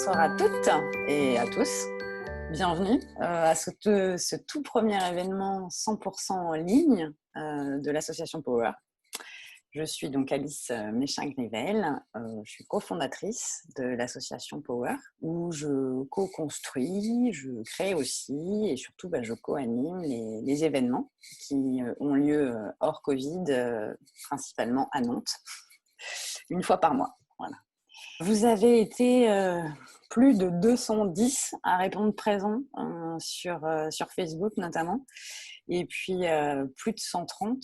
Bonsoir à toutes et à tous. Bienvenue à ce tout premier événement 100% en ligne de l'association Power. Je suis donc Alice Méchin-Grivel, je suis cofondatrice de l'association Power, où je co-construis, je crée aussi et surtout je co-anime les événements qui ont lieu hors Covid, principalement à Nantes, une fois par mois. Voilà. Vous avez été plus de 210 à répondre présent sur Facebook notamment, et puis plus de 130,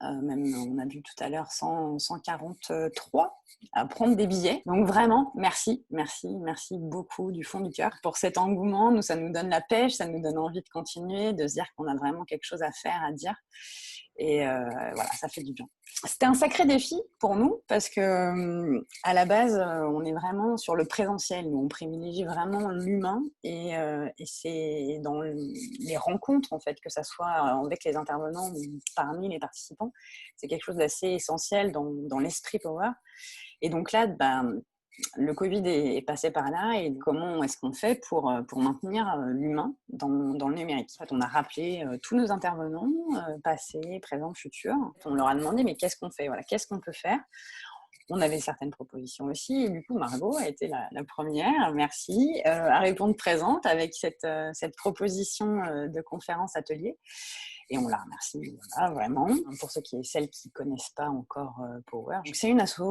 même on a vu tout à l'heure 143 à prendre des billets. Donc vraiment, merci beaucoup du fond du cœur pour cet engouement. Nous, ça nous donne la pêche, ça nous donne envie de continuer, de se dire qu'on a vraiment quelque chose à faire, à dire. Et voilà, ça fait du bien. C'était un sacré défi pour nous parce que à la base, on est vraiment sur le présentiel. Nous, on privilégie vraiment l'humain et c'est dans les rencontres en fait, que ça soit avec les intervenants ou parmi les participants, c'est quelque chose d'assez essentiel dans l'esprit Power. Et donc là, le Covid est passé par là et comment est-ce qu'on fait pour maintenir l'humain dans le numérique. En fait, on a rappelé tous nos intervenants, passés, présents, futurs. On leur a demandé mais qu'est-ce qu'on fait, voilà, qu'est-ce qu'on peut faire. On avait certaines propositions aussi et du coup Margot a été la première, merci, à répondre présente avec cette proposition de conférence atelier. Et on la remercie vraiment. Pour celles qui ne connaissent pas encore Power, c'est une asso,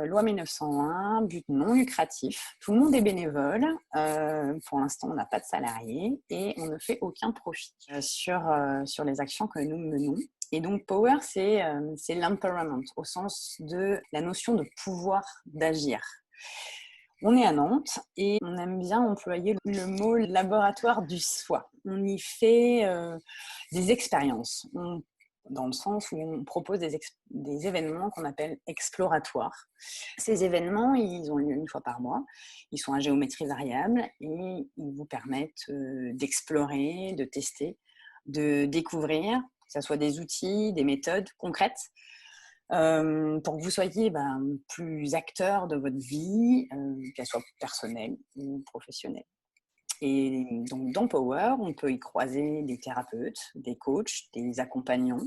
loi 1901, but non lucratif. Tout le monde est bénévole. Pour l'instant, on n'a pas de salariés et on ne fait aucun profit sur les actions que nous menons. Et donc, Power, c'est l'empowerment au sens de la notion de pouvoir d'agir. On est à Nantes et on aime bien employer le mot laboratoire du soi. On y fait des expériences, dans le sens où on propose des événements qu'on appelle exploratoires. Ces événements, ils ont lieu une fois par mois. Ils sont à géométrie variable et ils vous permettent d'explorer, de tester, de découvrir, que ce soit des outils, des méthodes concrètes, pour que vous soyez plus acteur de votre vie, qu'elle soit personnelle ou professionnelle. Et donc dans Power, on peut y croiser des thérapeutes, des coachs, des accompagnants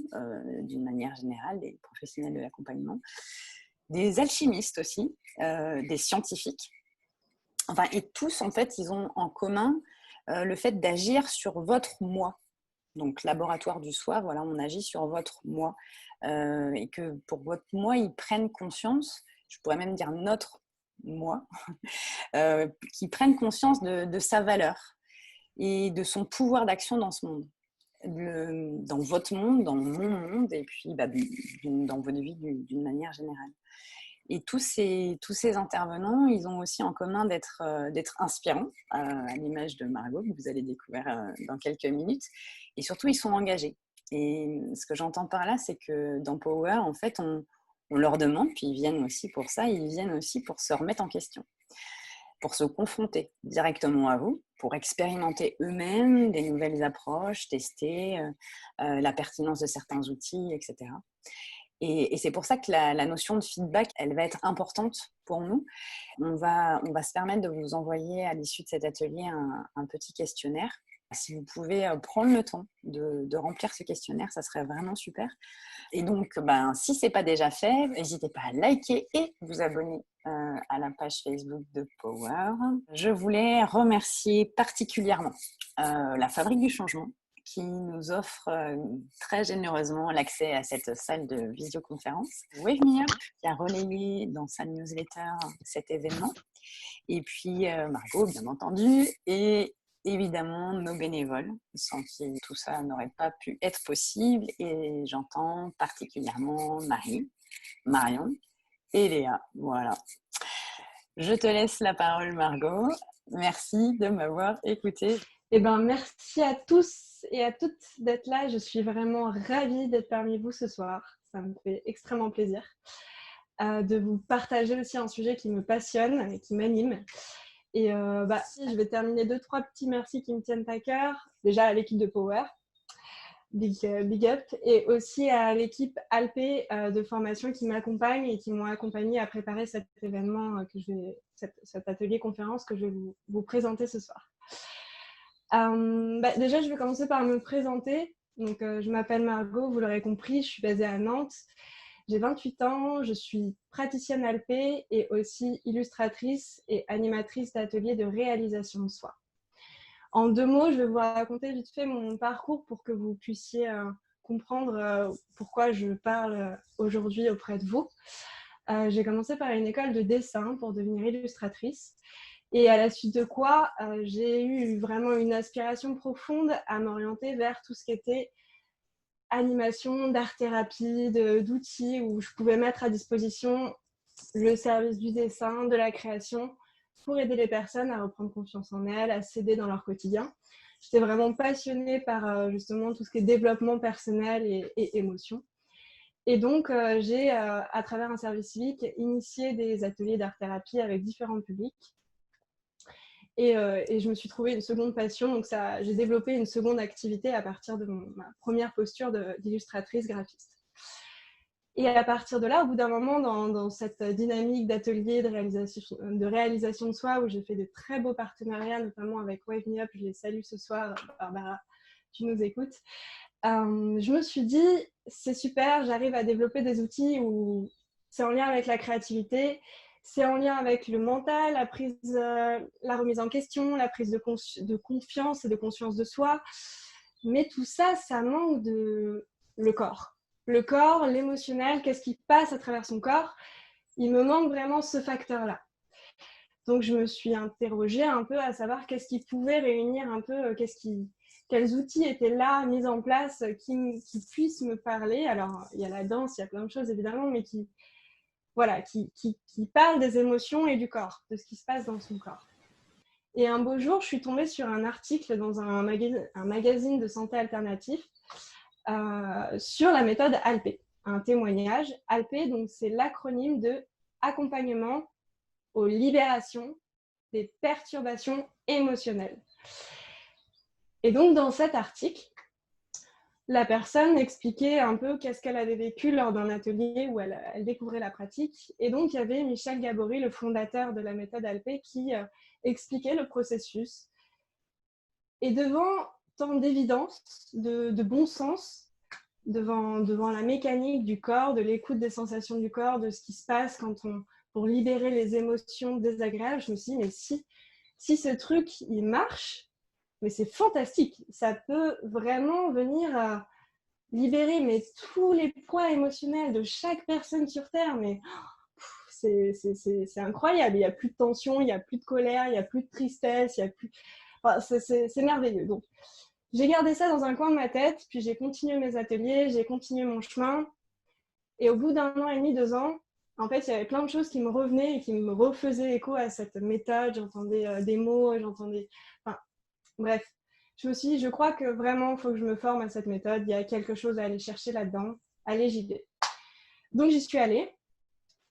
d'une manière générale, des professionnels de l'accompagnement, des alchimistes aussi, des scientifiques. Enfin, et tous, en fait, ils ont en commun le fait d'agir sur votre moi. Donc, laboratoire du soi, voilà, on agit sur votre moi. Et que pour votre moi, ils prennent conscience, je pourrais même dire notre moi, qui prennent conscience de sa valeur et de son pouvoir d'action dans ce monde. Dans votre monde, dans mon monde, et puis dans votre vie d'une manière générale. Et tous ces intervenants, ils ont aussi en commun d'être inspirants, à l'image de Margot, que vous allez découvrir dans quelques minutes. Et surtout, ils sont engagés. Et ce que j'entends par là, c'est que dans Power, en fait, on leur demande, puis ils viennent aussi pour ça, ils viennent aussi pour se remettre en question, pour se confronter directement à vous, pour expérimenter eux-mêmes des nouvelles approches, tester la pertinence de certains outils, etc. Et c'est pour ça que la notion de feedback, elle va être importante pour nous. On va se permettre de vous envoyer à l'issue de cet atelier un petit questionnaire. Si vous pouvez prendre le temps de remplir ce questionnaire, ça serait vraiment super. Et donc, si ce n'est pas déjà fait, n'hésitez pas à liker et vous abonner à la page Facebook de Power. Je voulais remercier particulièrement la Fabrique du Changement, qui nous offre très généreusement l'accès à cette salle de visioconférence. Wave Me Up, qui a relayé dans sa newsletter cet événement. Et puis Margot, bien entendu, et évidemment nos bénévoles, sans qui tout ça n'aurait pas pu être possible. Et j'entends particulièrement Marie, Marion et Léa. Voilà. Je te laisse la parole, Margot. Merci de m'avoir écoutée. Merci à tous et à toutes d'être là. Je suis vraiment ravie d'être parmi vous ce soir. Ça me fait extrêmement plaisir de vous partager aussi un sujet qui me passionne et qui m'anime. Et je vais terminer 2-3 petits merci qui me tiennent à cœur. Déjà à l'équipe de Power, big up, et aussi à l'équipe Alpé de formation qui m'accompagne et qui m'ont accompagnée à préparer cet événement que je vais cet atelier conférence que je vais vous présenter ce soir. Déjà, je vais commencer par me présenter. Donc, je m'appelle Margot, vous l'aurez compris, je suis basée à Nantes. J'ai 28 ans, je suis praticienne ALPE et aussi illustratrice et animatrice d'ateliers de réalisation de soi. En 2 mots, je vais vous raconter vite fait mon parcours pour que vous puissiez comprendre pourquoi je parle aujourd'hui auprès de vous. J'ai commencé par une école de dessin pour devenir illustratrice. Et à la suite de quoi, j'ai eu vraiment une aspiration profonde à m'orienter vers tout ce qui était animation, d'art-thérapie, d'outils où je pouvais mettre à disposition le service du dessin, de la création, pour aider les personnes à reprendre confiance en elles, à s'aider dans leur quotidien. J'étais vraiment passionnée par justement tout ce qui est développement personnel et émotion. Et donc, j'ai, à travers un service civique, initié des ateliers d'art-thérapie avec différents publics. Et je me suis trouvé une seconde passion. Donc, j'ai développé une seconde activité à partir de ma première posture d'illustratrice graphiste. Et à partir de là, au bout d'un moment, dans cette dynamique d'atelier de réalisation de soi, où j'ai fait de très beaux partenariats, notamment avec Wave Me Up, je les salue ce soir, Barbara, tu nous écoutes. Je me suis dit, c'est super, j'arrive à développer des outils où c'est en lien avec la créativité, c'est en lien avec le mental, la remise en question, la prise de confiance et de conscience de soi. Mais tout ça, ça manque de le corps. Le corps, l'émotionnel, qu'est-ce qui passe à travers son corps? Il me manque vraiment ce facteur-là. Donc, je me suis interrogée un peu à savoir qu'est-ce qui pouvait réunir un peu, quels outils étaient là, mis en place, qui puissent me parler. Alors, il y a la danse, il y a plein de choses évidemment, mais qui parlent des émotions et du corps, de ce qui se passe dans son corps. Et un beau jour, je suis tombée sur un article dans un magazine de santé alternatif sur la méthode ALPE, un témoignage. ALPE, donc, c'est l'acronyme de accompagnement aux libérations des perturbations émotionnelles. Et donc, dans cet article, la personne expliquait un peu qu'est-ce qu'elle avait vécu lors d'un atelier où elle découvrait la pratique. Et donc, il y avait Michel Gabory, le fondateur de la méthode ALPE, qui expliquait le processus. Et devant tant d'évidence, de bon sens, devant la mécanique du corps, de l'écoute des sensations du corps, de ce qui se passe pour libérer les émotions désagréables, je me suis dit, mais si ce truc, il marche, mais c'est fantastique. Ça peut vraiment venir libérer tous les poids émotionnels de chaque personne sur Terre. Mais c'est incroyable. Il n'y a plus de tension, il n'y a plus de colère, il n'y a plus de tristesse, enfin, c'est merveilleux. Donc, j'ai gardé ça dans un coin de ma tête, puis j'ai continué mes ateliers, j'ai continué mon chemin. Et au bout d'1 an et demi, 2 ans, en fait, il y avait plein de choses qui me revenaient et qui me refaisaient écho à cette méthode. J'entendais des mots, enfin, bref. Je me suis dit, je crois que vraiment, il faut que je me forme à cette méthode. Il y a quelque chose à aller chercher là-dedans. Allez, j'y vais. Donc, j'y suis allée.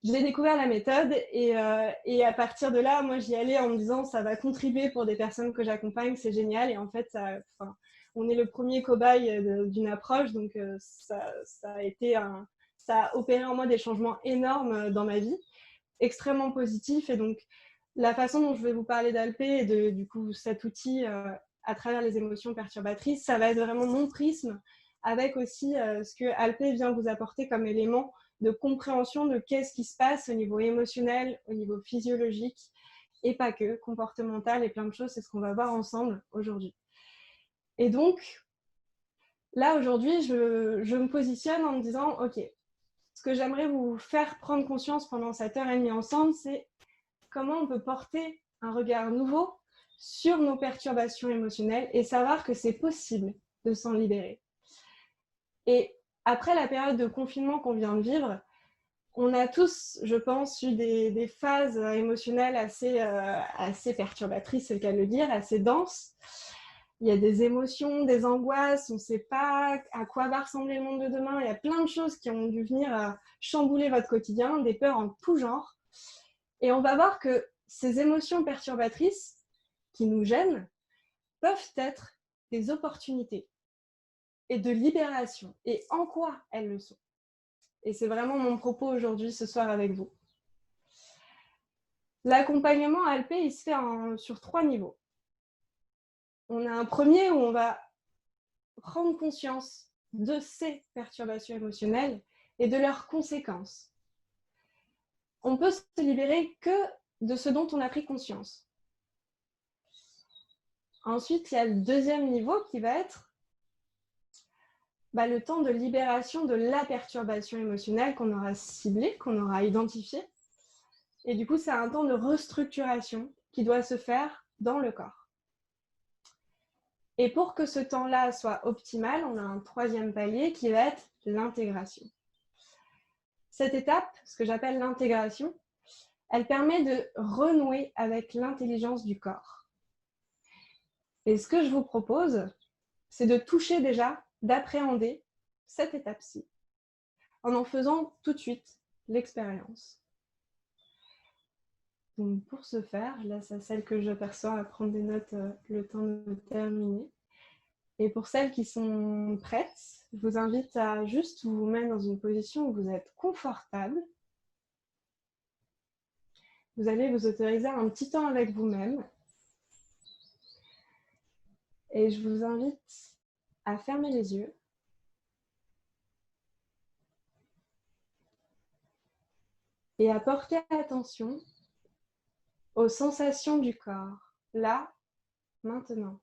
J'ai découvert la méthode et à partir de là, moi, j'y allais en me disant, ça va contribuer pour des personnes que j'accompagne, c'est génial. Et en fait, on est le premier cobaye d'une approche. Donc, ça a opéré en moi des changements énormes dans ma vie, extrêmement positifs. Et donc, la façon dont je vais vous parler d'ALPE et du coup, cet outil à travers les émotions perturbatrices, ça va être vraiment mon prisme avec aussi ce que ALPE vient vous apporter comme élément de compréhension de qu'est-ce qui se passe au niveau émotionnel, au niveau physiologique et pas que, comportemental et plein de choses. C'est ce qu'on va voir ensemble aujourd'hui. Et donc, là, aujourd'hui, je me positionne en me disant, OK, ce que j'aimerais vous faire prendre conscience pendant cette heure et demie ensemble, c'est comment on peut porter un regard nouveau sur nos perturbations émotionnelles et savoir que c'est possible de s'en libérer. Et après la période de confinement qu'on vient de vivre, on a tous, je pense, eu des phases émotionnelles assez perturbatrices, c'est le cas de le dire, assez denses. Il y a des émotions, des angoisses, on ne sait pas à quoi va ressembler le monde de demain. Il y a plein de choses qui ont dû venir chambouler votre quotidien, des peurs en tout genre. Et on va voir que ces émotions perturbatrices qui nous gênent peuvent être des opportunités et de libération. Et en quoi elles le sont? Et c'est vraiment mon propos aujourd'hui, ce soir, avec vous. L'accompagnement ALP, il se fait sur 3 niveaux. On a un premier où on va prendre conscience de ces perturbations émotionnelles et de leurs conséquences. On peut se libérer que de ce dont on a pris conscience. Ensuite, il y a le deuxième niveau qui va être le temps de libération de la perturbation émotionnelle qu'on aura ciblée, qu'on aura identifiée. Et du coup, c'est un temps de restructuration qui doit se faire dans le corps. Et pour que ce temps-là soit optimal, on a un troisième palier qui va être l'intégration. Cette étape, ce que j'appelle l'intégration, elle permet de renouer avec l'intelligence du corps. Et ce que je vous propose, c'est de toucher déjà, d'appréhender cette étape-ci, en faisant tout de suite l'expérience. Donc pour ce faire, là c'est celle que je perçois à prendre des notes le temps de terminer. Et pour celles qui sont prêtes, je vous invite à juste vous mettre dans une position où vous êtes confortable. Vous allez vous autoriser un petit temps avec vous-même. Et je vous invite à fermer les yeux. Et à porter attention aux sensations du corps, là, maintenant.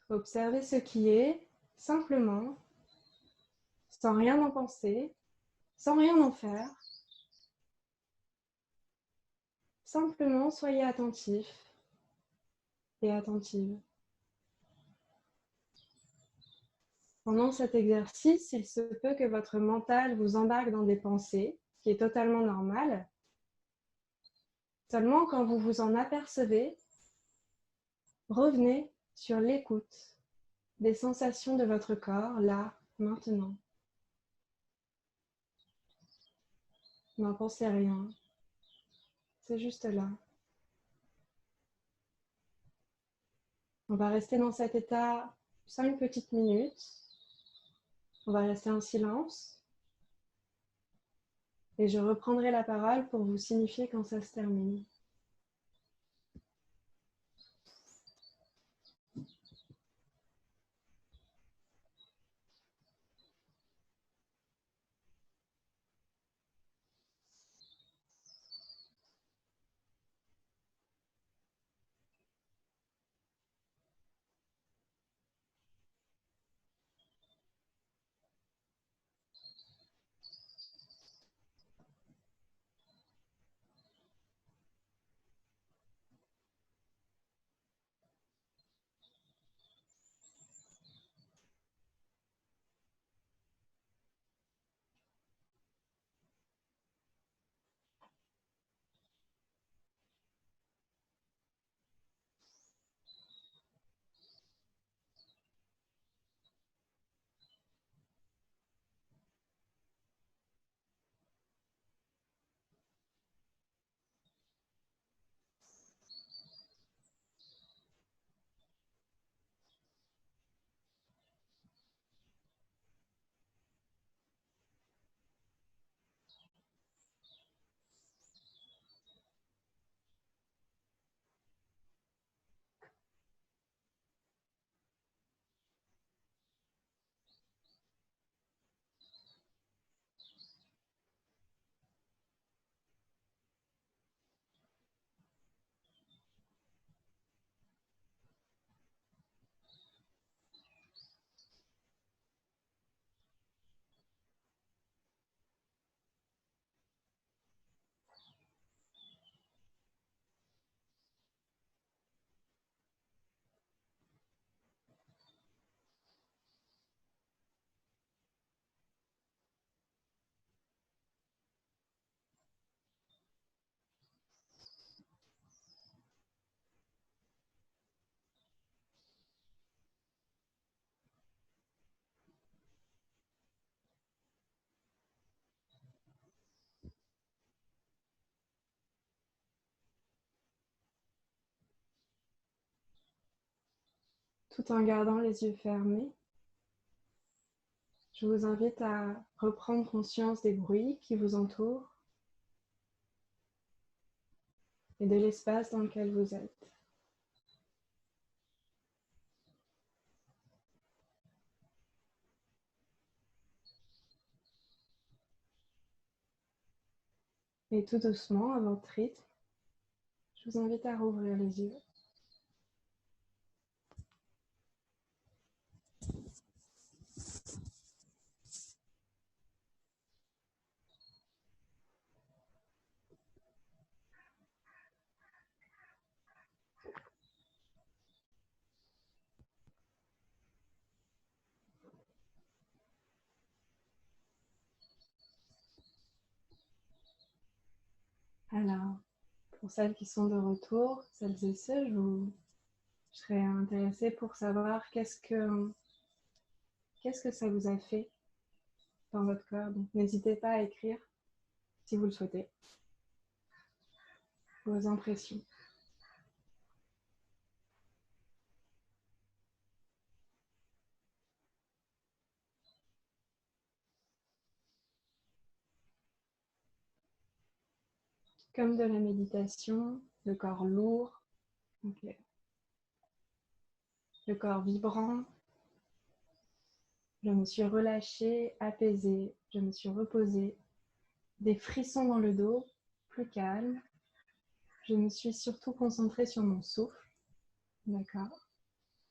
Observez ce qui est, simplement, sans rien en penser, sans rien en faire. Simplement, soyez attentif et attentive. Pendant cet exercice, il se peut que votre mental vous embarque dans des pensées, ce qui est totalement normal. Seulement, quand vous vous en apercevez, revenez sur l'écoute des sensations de votre corps, là, maintenant. N'en pensez rien, c'est juste là. On va rester dans cet état 5 petites minutes. On va rester en silence. Et je reprendrai la parole pour vous signifier quand ça se termine. Tout en gardant les yeux fermés, Je vous invite à reprendre conscience des bruits qui vous entourent et de l'espace dans lequel vous êtes. Et tout doucement, à votre rythme, je vous invite à rouvrir les yeux. Alors, pour celles qui sont de retour, celles et ceux, je serais intéressée pour savoir qu'est-ce que ça vous a fait dans votre corps. Donc, n'hésitez pas à écrire, si vous le souhaitez, vos impressions. Comme de la méditation, le corps lourd, okay. Le corps vibrant. Je me suis relâchée, apaisée, je me suis reposée. Des frissons dans le dos, plus calme. Je me suis surtout concentrée sur mon souffle. D'accord.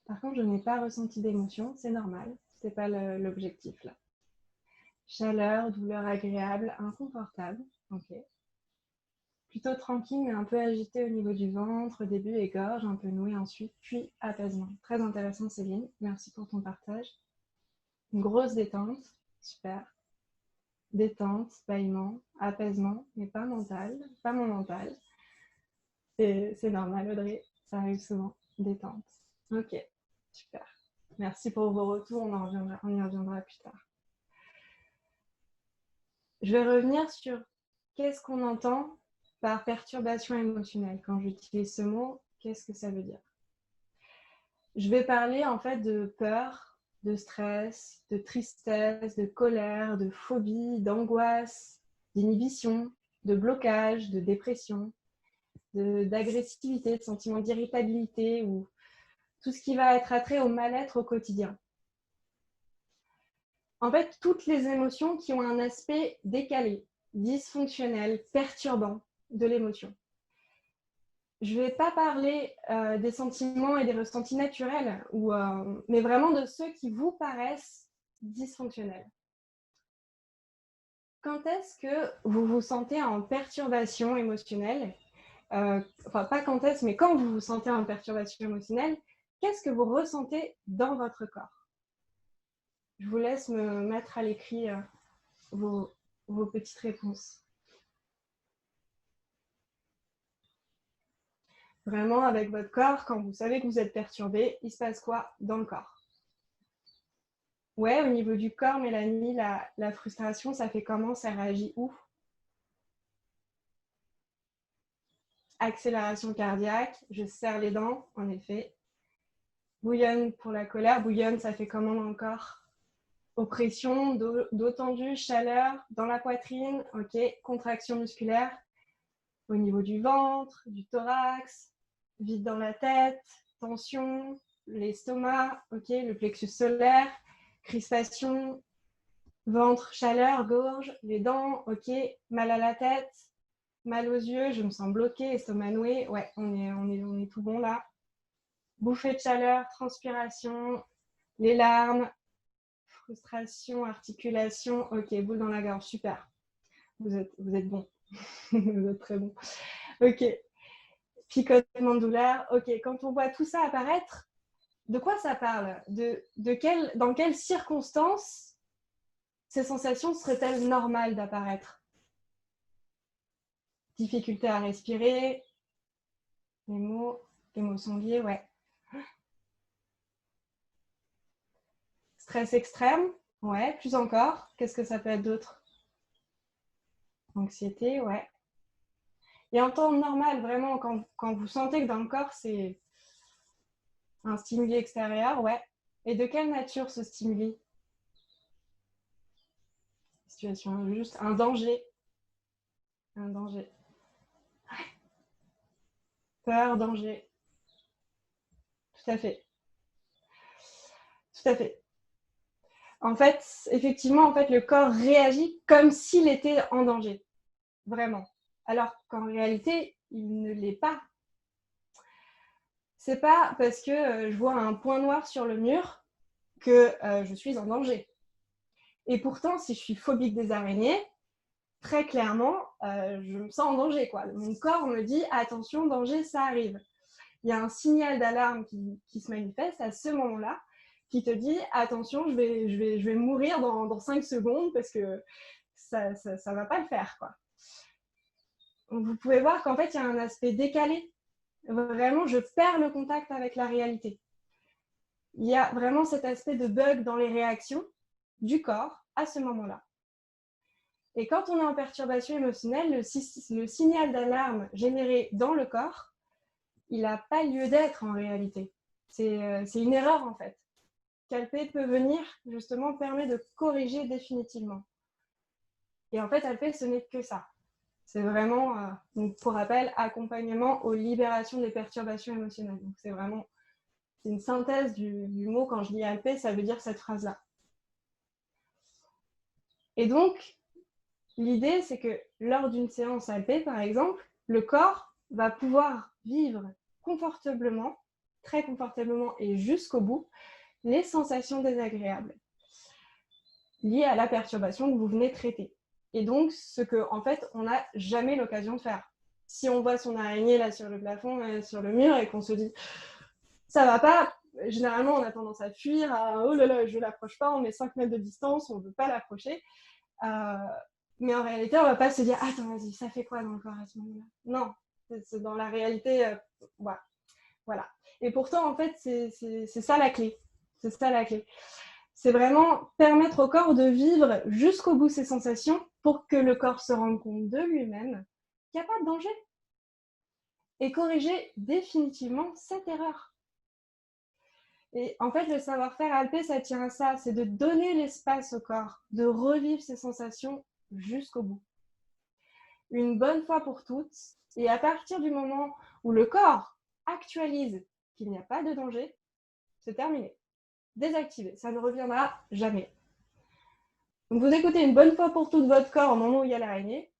Par contre, je n'ai pas ressenti d'émotion, c'est normal. Ce n'est pas l'objectif là. Chaleur, douleur agréable, inconfortable. Ok. Plutôt tranquille, mais un peu agité au niveau du ventre, début et gorge, un peu noué ensuite, puis apaisement. Très intéressant Céline, merci pour ton partage. Une grosse détente, super. Détente, bâillement, apaisement, mais pas mental, pas mon mental. C'est normal Audrey, ça arrive souvent. Détente. Ok, super. Merci pour vos retours, on y reviendra plus tard. Je vais revenir sur qu'est-ce qu'on entend par perturbation émotionnelle. Quand j'utilise ce mot, qu'est-ce que ça veut dire? Je vais parler en fait de peur, de stress, de tristesse, de colère, de phobie, d'angoisse, d'inhibition, de blocage, de dépression, d'agressivité, de sentiment d'irritabilité ou tout ce qui va être attrait au mal-être au quotidien. En fait, toutes les émotions qui ont un aspect décalé, dysfonctionnel, perturbant de l'émotion. Je ne vais pas parler des sentiments et des ressentis naturels, mais vraiment de ceux qui vous paraissent dysfonctionnels. Quand est-ce que vous vous sentez en perturbation émotionnelle? Enfin, pas quand est-ce, mais quand vous vous sentez en perturbation émotionnelle, qu'est-ce que vous ressentez dans votre corps? Je vous laisse me mettre à l'écrit vos petites réponses. Vraiment, avec votre corps, quand vous savez que vous êtes perturbé, il se passe quoi dans le corps? Ouais, au niveau du corps, Mélanie, la frustration, ça fait comment? Ça réagit où? Accélération cardiaque, je serre les dents, en effet. Bouillonne pour la colère, bouillonne, ça fait comment dans le corps? Oppression, dos tendu, chaleur dans la poitrine, ok. Contraction musculaire au niveau du ventre, du thorax, vide dans la tête, tension, l'estomac, ok, le plexus solaire, crispation, ventre, chaleur, gorge, les dents, ok, mal à la tête, mal aux yeux, je me sens bloquée, estomac noué, ouais, on est tout bon là. Bouffée de chaleur, transpiration, les larmes, frustration, articulation, ok, boule dans la gorge, super. Vous êtes bon. Vous êtes très bon. Ok. Picotement de douleur. Ok. Quand on voit tout ça apparaître, de quoi ça parle? Dans quelles circonstances ces sensations seraient-elles normales d'apparaître? Difficulté à respirer, émotions liées, ouais. Stress extrême, ouais, plus encore. Qu'est-ce que ça peut être d'autre? Anxiété, ouais. Et en temps normal, vraiment, quand vous sentez que dans le corps, c'est un stimuli extérieur, ouais. Et de quelle nature ce stimuli? situation, juste un danger. Un danger. Peur, danger. Tout à fait. Tout à fait. En fait, effectivement, en fait, le corps réagit comme s'il était en danger. Vraiment. Alors qu'en réalité, il ne l'est pas. C'est pas parce que je vois un point noir sur le mur que je suis en danger. Et pourtant, si je suis phobique des araignées, très clairement, je me sens en danger, quoi. Mon corps me dit « attention, danger, ça arrive ». Il y a un signal d'alarme qui se manifeste à ce moment-là, qui te dit « attention, je vais mourir dans 5 secondes parce que ça ne va pas le faire, quoi ». Vous pouvez voir qu'en fait, il y a un aspect décalé. Vraiment, je perds le contact avec la réalité. Il y a vraiment cet aspect de bug dans les réactions du corps à ce moment-là. Et quand on est en perturbation émotionnelle, le signal d'alarme généré dans le corps, il n'a pas lieu d'être en réalité. C'est une erreur en fait. Calpé peut venir justement permet de corriger définitivement. Et en fait, Alpé, ce n'est que ça. C'est vraiment, donc pour rappel, accompagnement aux libérations des perturbations émotionnelles. Donc c'est vraiment une synthèse du mot. Quand je dis Alpé, ça veut dire cette phrase-là. Et donc, l'idée, c'est que lors d'une séance Alpé, par exemple, le corps va pouvoir vivre confortablement, très confortablement et jusqu'au bout, les sensations désagréables liées à la perturbation que vous venez traiter. Et donc, ce qu'en fait, on n'a jamais l'occasion de faire. Si on voit son araignée là sur le plafond, sur le mur, et qu'on se dit « ça va pas », généralement, on a tendance à fuir, à « oh là là, je ne l'approche pas », on met 5 mètres de distance, on ne veut pas l'approcher. Mais en réalité, on ne va pas se dire « attends, vas-y, ça fait quoi dans le corps à ce moment-là ?» Non, c'est dans la réalité, voilà. Et pourtant, en fait, c'est ça la clé. C'est ça la clé. C'est vraiment permettre au corps de vivre jusqu'au bout ses sensations pour que le corps se rende compte de lui-même qu'il n'y a pas de danger et corriger définitivement cette erreur. Et en fait, le savoir-faire Alpé, ça tient à ça, c'est de donner l'espace au corps, de revivre ses sensations jusqu'au bout. Une bonne fois pour toutes, et à partir du moment où le corps actualise qu'il n'y a pas de danger, c'est terminé. Désactivé, ça ne reviendra jamais. Donc vous écoutez une bonne fois pour toutes votre corps au moment où il y a l'araignée,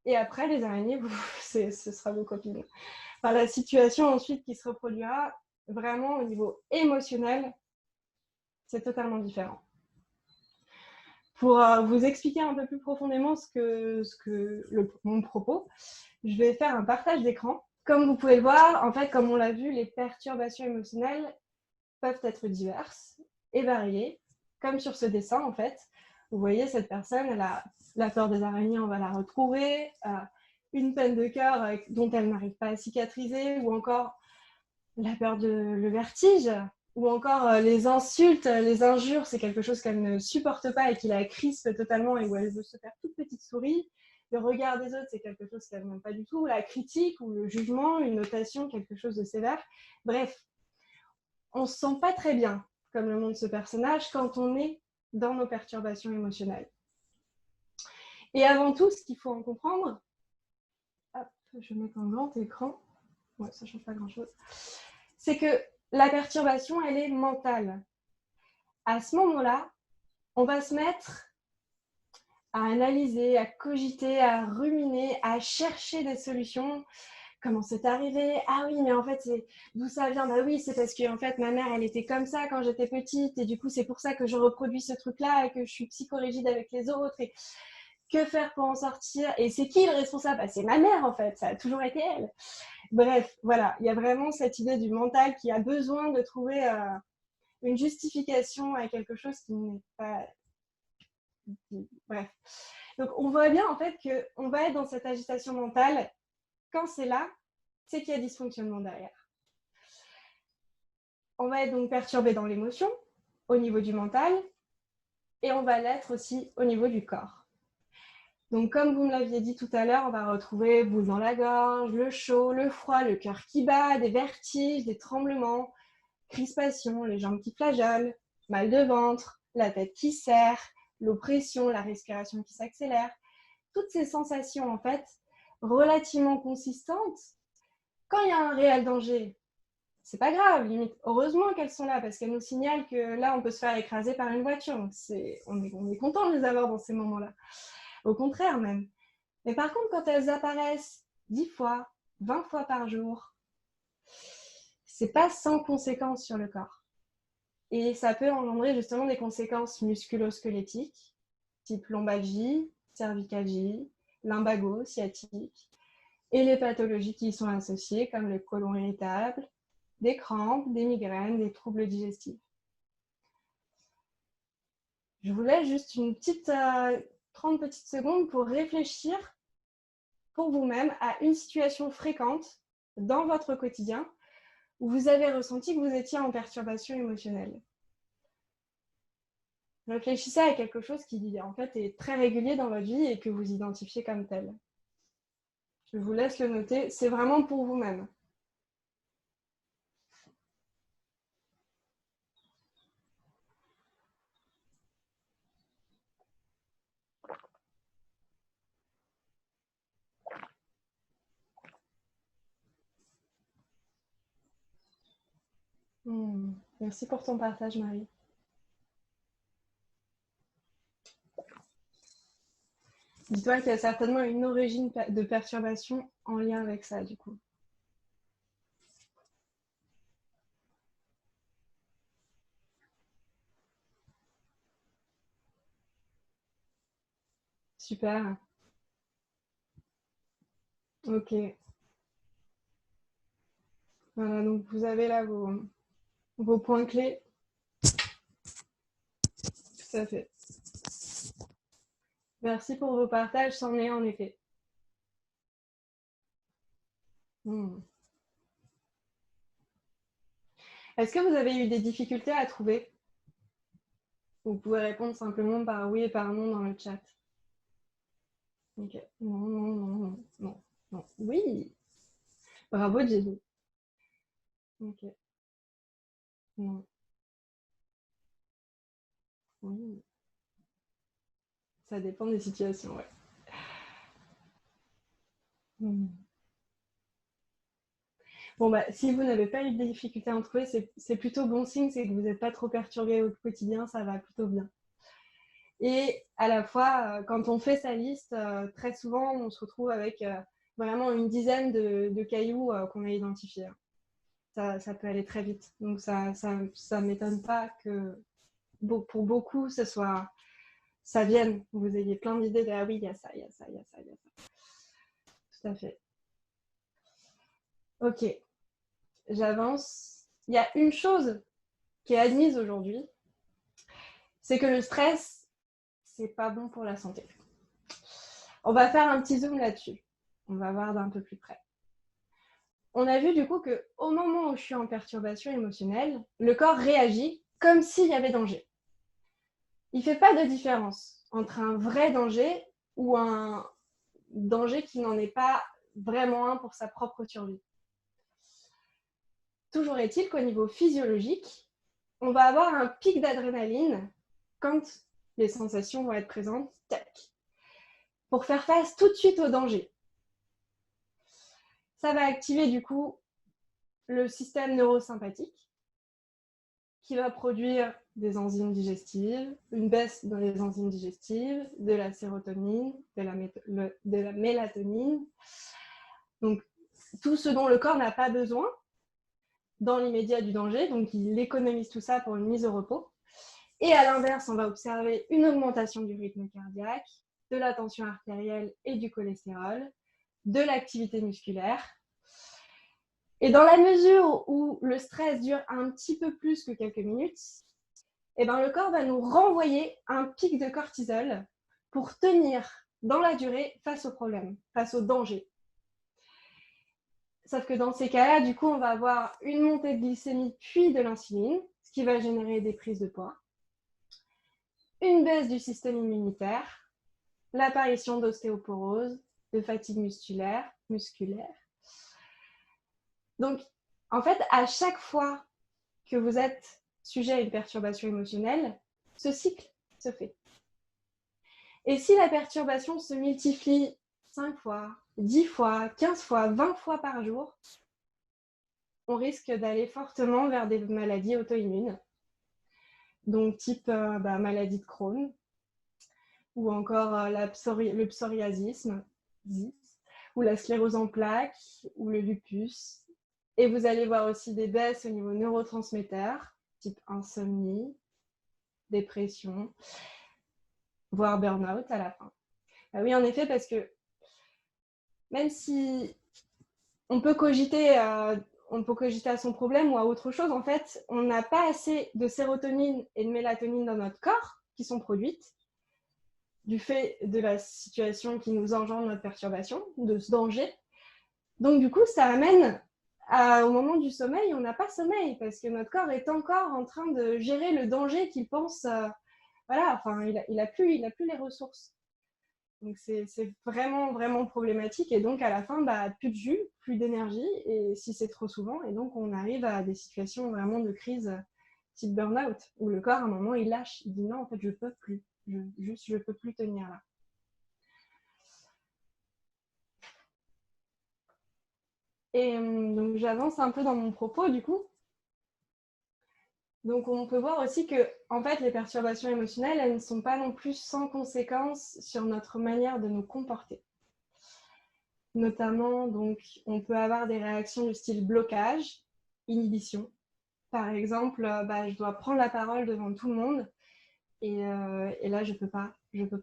et après les araignées, ce sera vos copines. Enfin, la situation ensuite qui se reproduira, vraiment au niveau émotionnel, c'est totalement différent. Pour vous expliquer un peu plus profondément mon propos, je vais faire un partage d'écran. Comme vous pouvez le voir, en fait, comme on l'a vu, les perturbations émotionnelles peuvent être diverses et variées, comme sur ce dessin, en fait. Vous voyez, cette personne, elle a la peur des araignées, on va la retrouver, une peine de cœur dont elle n'arrive pas à cicatriser, ou encore la peur le vertige, ou encore les insultes, les injures, c'est quelque chose qu'elle ne supporte pas et qui la crispe totalement et où elle veut se faire toute petite souris. Le regard des autres, c'est quelque chose qu'elle n'aime pas du tout. La critique ou le jugement, une notation, quelque chose de sévère. Bref, on ne se sent pas très bien, comme le montre ce personnage, quand on est dans nos perturbations émotionnelles. Et avant tout, ce qu'il faut en comprendre, hop, je vais mettre un grand écran, ouais, ça ne change pas grand-chose, c'est que la perturbation, elle est mentale. À ce moment-là, on va se mettre à analyser, à cogiter, à ruminer, à chercher des solutions. Comment c'est arrivé? Ah oui, mais en fait, d'où ça vient? Bah oui, c'est parce que en fait, ma mère, elle était comme ça quand j'étais petite, et du coup, c'est pour ça que je reproduis ce truc-là et que je suis psychorigide avec les autres. Et que faire pour en sortir? Et c'est qui le responsable? Bah, c'est ma mère, en fait, ça a toujours été elle. Bref, voilà, il y a vraiment cette idée du mental qui a besoin de trouver une justification à quelque chose qui n'est pas... Bref. Donc, on voit bien, en fait, qu'on va être dans cette agitation mentale. Quand c'est là, c'est qu'il y a dysfonctionnement derrière. On va être donc perturbé dans l'émotion, au niveau du mental, et on va l'être aussi au niveau du corps. Donc, comme vous me l'aviez dit tout à l'heure, on va retrouver boule dans la gorge, le chaud, le froid, le cœur qui bat, des vertiges, des tremblements, crispation, les jambes qui flageolent, mal de ventre, la tête qui serre, l'oppression, la respiration qui s'accélère, toutes ces sensations en fait relativement consistantes, quand il y a un réel danger, c'est pas grave, limite. Heureusement qu'elles sont là parce qu'elles nous signalent que là, on peut se faire écraser par une voiture. Donc on est content de les avoir dans ces moments-là. Au contraire même. Mais par contre, quand elles apparaissent 10 fois, 20 fois par jour, c'est pas sans conséquences sur le corps. Et ça peut engendrer justement des conséquences musculo-squelettiques, type lombalgie, cervicalgie, lumbago, sciatique, et les pathologies qui y sont associées, comme le côlon irritable, des crampes, des migraines, des troubles digestifs. Je vous laisse juste une petite 30 petites secondes pour réfléchir pour vous-même à une situation fréquente dans votre quotidien où vous avez ressenti que vous étiez en perturbation émotionnelle. Réfléchissez à quelque chose qui en fait est très régulier dans votre vie et que vous identifiez comme tel. Je vous laisse le noter, c'est vraiment pour vous-même. Merci pour ton partage, Marie. Dis-toi qu'il y a certainement une origine de perturbation en lien avec ça, du coup. Super. Ok. Voilà, donc vous avez là vos points clés. Tout à fait. Merci pour vos partages, c'en est en effet. Est-ce que vous avez eu des difficultés à trouver? Vous pouvez répondre simplement par oui et par non dans le chat. Ok. Non, non, non, non, non, non. Oui. Bravo, Jenny. Ok. Non. Oui. Ça dépend des situations, ouais. Bon, bah, si vous n'avez pas eu de difficultés à en trouver, c'est plutôt bon signe, c'est que vous n'êtes pas trop perturbé au quotidien, ça va plutôt bien. Et à la fois, quand on fait sa liste, très souvent, on se retrouve avec vraiment une dizaine de cailloux qu'on a identifiés. Ça peut aller très vite. Donc, ça ne m'étonne pas que pour beaucoup, ça vienne. Vous ayez plein d'idées de « ah oui, il y a ça, il y a ça, il y a ça, il y a ça ». Tout à fait. Ok, j'avance. Il y a une chose qui est admise aujourd'hui, c'est que le stress, c'est pas bon pour la santé. On va faire un petit zoom là-dessus. On va voir d'un peu plus près. On a vu du coup qu'au moment où je suis en perturbation émotionnelle, le corps réagit comme s'il y avait danger. Il ne fait pas de différence entre un vrai danger ou un danger qui n'en est pas vraiment un pour sa propre survie. Toujours est-il qu'au niveau physiologique, on va avoir un pic d'adrénaline quand les sensations vont être présentes, tac, pour faire face tout de suite au danger. Ça va activer du coup le système neurosympathique qui va produire des enzymes digestives, une baisse dans les enzymes digestives, de la sérotonine, de la mélatonine. Donc, tout ce dont le corps n'a pas besoin dans l'immédiat du danger, donc il économise tout ça pour une mise au repos. Et à l'inverse, on va observer une augmentation du rythme cardiaque, de la tension artérielle et du cholestérol, de l'activité musculaire. Et dans la mesure où le stress dure un petit peu plus que quelques minutes, eh ben, le corps va nous renvoyer un pic de cortisol pour tenir dans la durée face au problème, face au danger. Sauf que dans ces cas-là, du coup, on va avoir une montée de glycémie puis de l'insuline, ce qui va générer des prises de poids, une baisse du système immunitaire, l'apparition d'ostéoporose, de fatigue musculaire. Donc, en fait, à chaque fois que vous êtes sujet à une perturbation émotionnelle, ce cycle se fait. Et si la perturbation se multiplie 5 fois, 10 fois, 15 fois, 20 fois par jour, on risque d'aller fortement vers des maladies auto-immunes, donc type maladie de Crohn, ou encore le psoriasisme, ou la sclérose en plaques, ou le lupus. Et vous allez voir aussi des baisses au niveau neurotransmetteurs, type insomnie, dépression, voire burn-out à la fin. Ah oui, en effet, parce que même si on peut cogiter à son problème ou à autre chose, en fait, on n'a pas assez de sérotonine et de mélatonine dans notre corps qui sont produites du fait de la situation qui nous engendre notre perturbation, de ce danger. Donc, du coup, ça amène au moment du sommeil, on n'a pas sommeil parce que notre corps est encore en train de gérer le danger qu'il pense. Il a plus les ressources. Donc, c'est vraiment, vraiment problématique. Et donc, à la fin, plus de jus, plus d'énergie. Et si c'est trop souvent, et donc, on arrive à des situations vraiment de crise type burn-out, où le corps, à un moment, il lâche. Il dit non, en fait, je peux plus. Je peux plus tenir là. Et donc, j'avance un peu dans mon propos, du coup. Donc, on peut voir aussi que, en fait, les perturbations émotionnelles, elles ne sont pas non plus sans conséquences sur notre manière de nous comporter. Notamment, donc, on peut avoir des réactions du style blocage, inhibition. Par exemple, je dois prendre la parole devant tout le monde et là, je peux pas.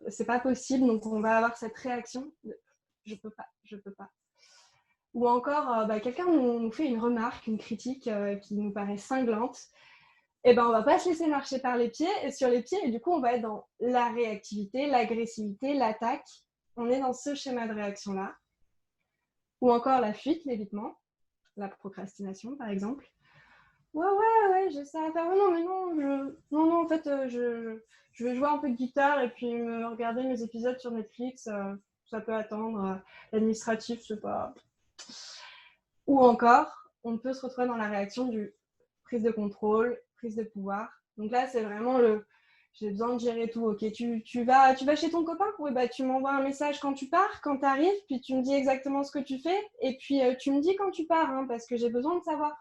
C'est pas possible, donc on va avoir cette réaction de je peux pas. Ou encore, quelqu'un nous fait une remarque, une critique qui nous paraît cinglante. Et on va pas se laisser marcher sur les pieds, et du coup, on va être dans la réactivité, l'agressivité, l'attaque. On est dans ce schéma de réaction-là. Ou encore la fuite, l'évitement, la procrastination, par exemple. Ouais, j'ai ça à faire. Non, en fait, je vais jouer un peu de guitare et puis me regarder mes épisodes sur Netflix. Ça peut attendre. L'administratif, c'est pas... Ou encore, on peut se retrouver dans la réaction du prise de contrôle, prise de pouvoir. Donc là, c'est vraiment j'ai besoin de gérer tout. Ok, tu vas chez ton copain? Oui, tu m'envoies un message quand tu pars, quand tu arrives, puis tu me dis exactement ce que tu fais, et puis tu me dis quand tu pars, hein, parce que j'ai besoin de savoir.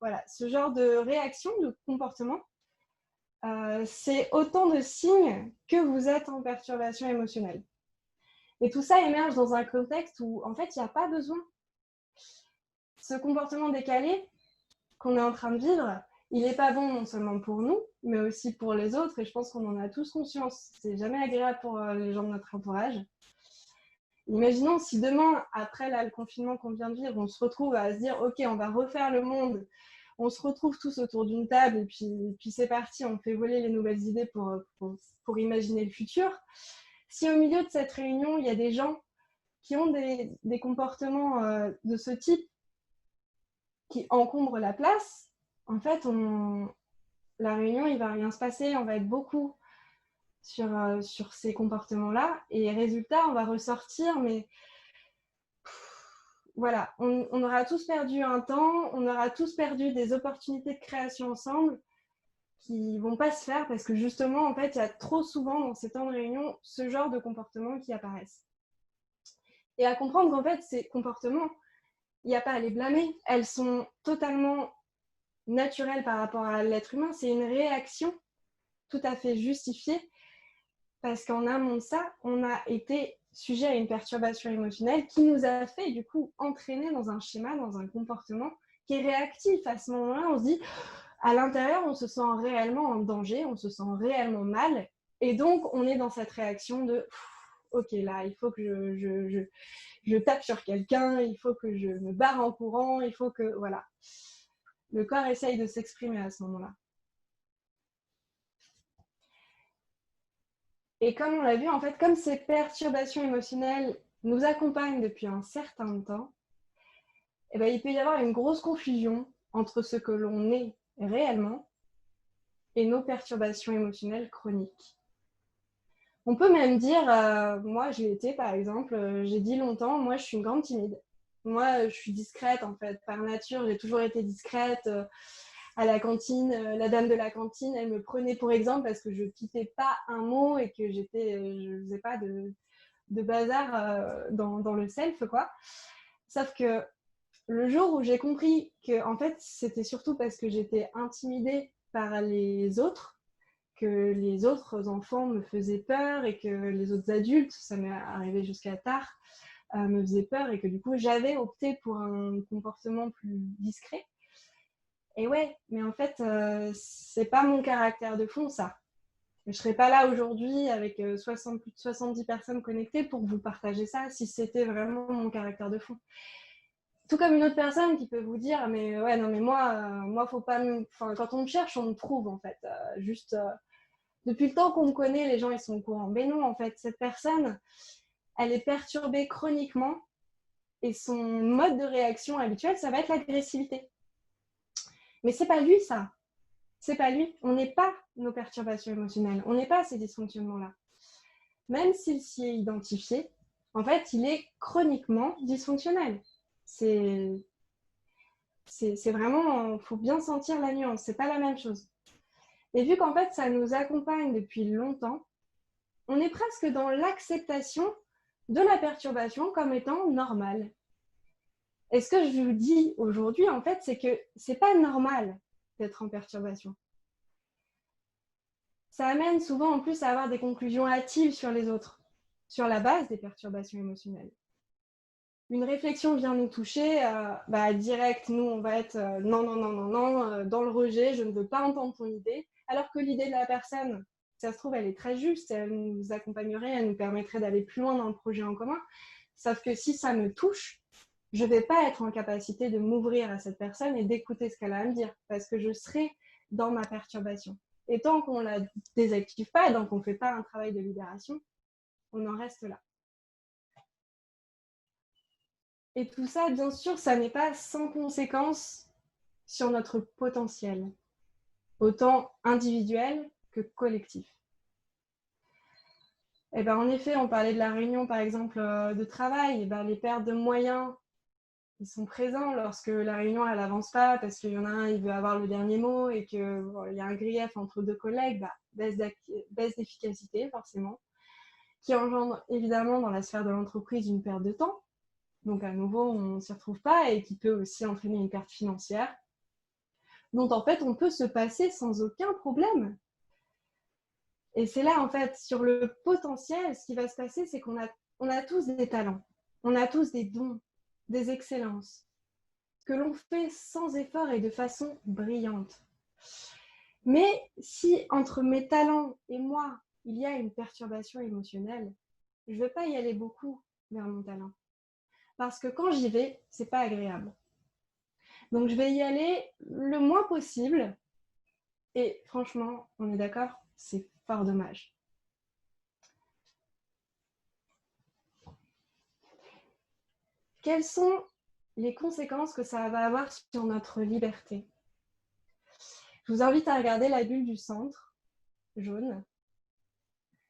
Voilà, ce genre de réaction, de comportement, c'est autant de signes que vous êtes en perturbation émotionnelle. Et tout ça émerge dans un contexte où, en fait, il n'y a pas besoin. Ce comportement décalé qu'on est en train de vivre, il n'est pas bon non seulement pour nous, mais aussi pour les autres. Et je pense qu'on en a tous conscience. C'est jamais agréable pour les gens de notre entourage. Imaginons si demain, après le confinement qu'on vient de vivre, on se retrouve à se dire « Ok, on va refaire le monde ». On se retrouve tous autour d'une table et puis c'est parti, on fait voler les nouvelles idées pour imaginer le futur. Si au milieu de cette réunion, il y a des gens qui ont des comportements de ce type qui encombrent la place, en fait, la réunion, il ne va rien se passer, on va être beaucoup sur ces comportements-là et résultat, on va ressortir, mais voilà, on aura tous perdu un temps, on aura tous perdu des opportunités de création ensemble qui vont pas se faire parce que justement, en fait, il y a trop souvent dans ces temps de réunion ce genre de comportements qui apparaissent. Et à comprendre qu'en fait, ces comportements, il n'y a pas à les blâmer. Elles sont totalement naturelles par rapport à l'être humain. C'est une réaction tout à fait justifiée parce qu'en amont de ça, on a été sujet à une perturbation émotionnelle qui nous a fait du coup entraîner dans un schéma, dans un comportement qui est réactif. À ce moment-là, on se dit, à l'intérieur, on se sent réellement en danger, on se sent réellement mal. Et donc, on est dans cette réaction de ok, là, il faut que je tape sur quelqu'un, il faut que je me barre en courant, il faut que... Voilà. Le corps essaye de s'exprimer à ce moment-là. Et comme on l'a vu, en fait, comme ces perturbations émotionnelles nous accompagnent depuis un certain temps, il peut y avoir une grosse confusion entre ce que l'on est réellement et nos perturbations émotionnelles chroniques. On peut même dire, moi je l'ai été par exemple, j'ai dit longtemps, moi je suis une grande timide. Moi je suis discrète en fait, par nature, j'ai toujours été discrète. à la cantine, la dame de la cantine, elle me prenait pour exemple parce que je quittais pas un mot et que je faisais pas de bazar dans le self, quoi. Sauf que le jour où j'ai compris que en fait, c'était surtout parce que j'étais intimidée par les autres, que les autres enfants me faisaient peur et que les autres adultes, ça m'est arrivé jusqu'à tard, me faisaient peur et que du coup, j'avais opté pour un comportement plus discret. Et ouais, mais en fait, c'est pas mon caractère de fond, ça. Je ne serais pas là aujourd'hui avec plus de 70 personnes connectées pour vous partager ça si c'était vraiment mon caractère de fond. Tout comme une autre personne qui peut vous dire mais ouais non mais moi faut pas enfin quand on me cherche on me trouve en fait juste depuis le temps qu'on me connaît les gens ils sont au courant mais non en fait cette personne elle est perturbée chroniquement et son mode de réaction habituel ça va être l'agressivité mais c'est pas lui ça c'est pas lui on n'est pas nos perturbations émotionnelles on n'est pas ces dysfonctionnements là même s'il s'y est identifié en fait il est chroniquement dysfonctionnel c'est vraiment, il faut bien sentir la nuance, c'est pas la même chose. Et vu qu'en fait, ça nous accompagne depuis longtemps, on est presque dans l'acceptation de la perturbation comme étant normale. Et ce que je vous dis aujourd'hui, en fait, c'est que c'est pas normal d'être en perturbation. Ça amène souvent en plus à avoir des conclusions hâtives sur les autres, sur la base des perturbations émotionnelles. Une réflexion vient nous toucher, direct, nous, on va être non, dans le rejet, je ne veux pas entendre ton idée. Alors que l'idée de la personne, ça se trouve, elle est très juste, elle nous accompagnerait, elle nous permettrait d'aller plus loin dans le projet en commun. Sauf que si ça me touche, je ne vais pas être en capacité de m'ouvrir à cette personne et d'écouter ce qu'elle a à me dire, parce que je serai dans ma perturbation. Et tant qu'on ne la désactive pas, tant qu'on ne fait pas un travail de libération, on en reste là. Et tout ça, bien sûr, ça n'est pas sans conséquence sur notre potentiel, autant individuel que collectif. Et ben, en effet, on parlait de la réunion, par exemple, de travail. Et ben, les pertes de moyens, ils sont présents lorsque la réunion, elle n'avance pas parce qu'il y en a un, il veut avoir le dernier mot et qu'il y a un grief entre deux collègues, baisse d'efficacité, forcément, qui engendre évidemment dans la sphère de l'entreprise une perte de temps. Donc à nouveau, on ne s'y retrouve pas et qui peut aussi entraîner une perte financière, dont en fait, on peut se passer sans aucun problème. Et c'est là, en fait, sur le potentiel, ce qui va se passer, c'est qu'on a tous des talents, on a tous des dons, des excellences, que l'on fait sans effort et de façon brillante. Mais si entre mes talents et moi, il y a une perturbation émotionnelle, je ne vais pas y aller beaucoup vers mon talent. Parce que quand j'y vais, c'est pas agréable. Donc je vais y aller le moins possible. Et franchement, on est d'accord, c'est fort dommage. Quelles sont les conséquences que ça va avoir sur notre liberté? Je vous invite à regarder la bulle du centre, jaune.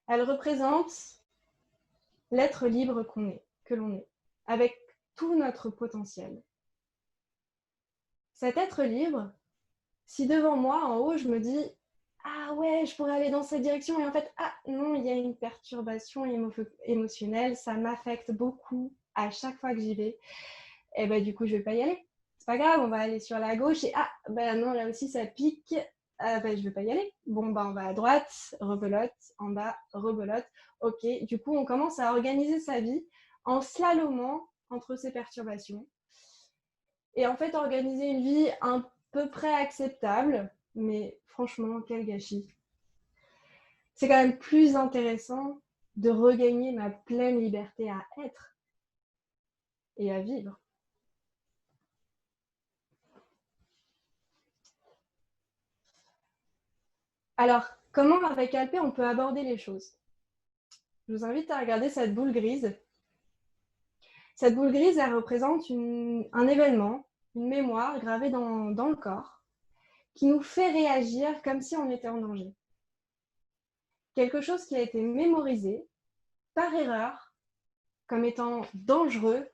Elle représente l'être libre que l'on est, avec tout notre potentiel. Cet être libre, si devant moi, en haut, je me dis « Ah ouais, je pourrais aller dans cette direction » et en fait, ah non, il y a une perturbation émotionnelle, ça m'affecte beaucoup à chaque fois que j'y vais. Et ben du coup, je vais pas y aller. C'est pas grave, on va aller sur la gauche et ah, ben non, là aussi, ça pique. Ben, je vais pas y aller. Bon, ben on va à droite, rebelote, en bas, rebelote. Ok, du coup, on commence à organiser sa vie en slalomant entre ces perturbations. Et en fait, organiser une vie un peu près acceptable, mais franchement, quel gâchis. C'est quand même plus intéressant de regagner ma pleine liberté à être et à vivre. Alors, comment avec Alpé on peut aborder les choses? Je vous invite à regarder cette boule grise. Cette boule grise, elle représente un événement, une mémoire gravée dans le corps qui nous fait réagir comme si on était en danger. Quelque chose qui a été mémorisé par erreur comme étant dangereux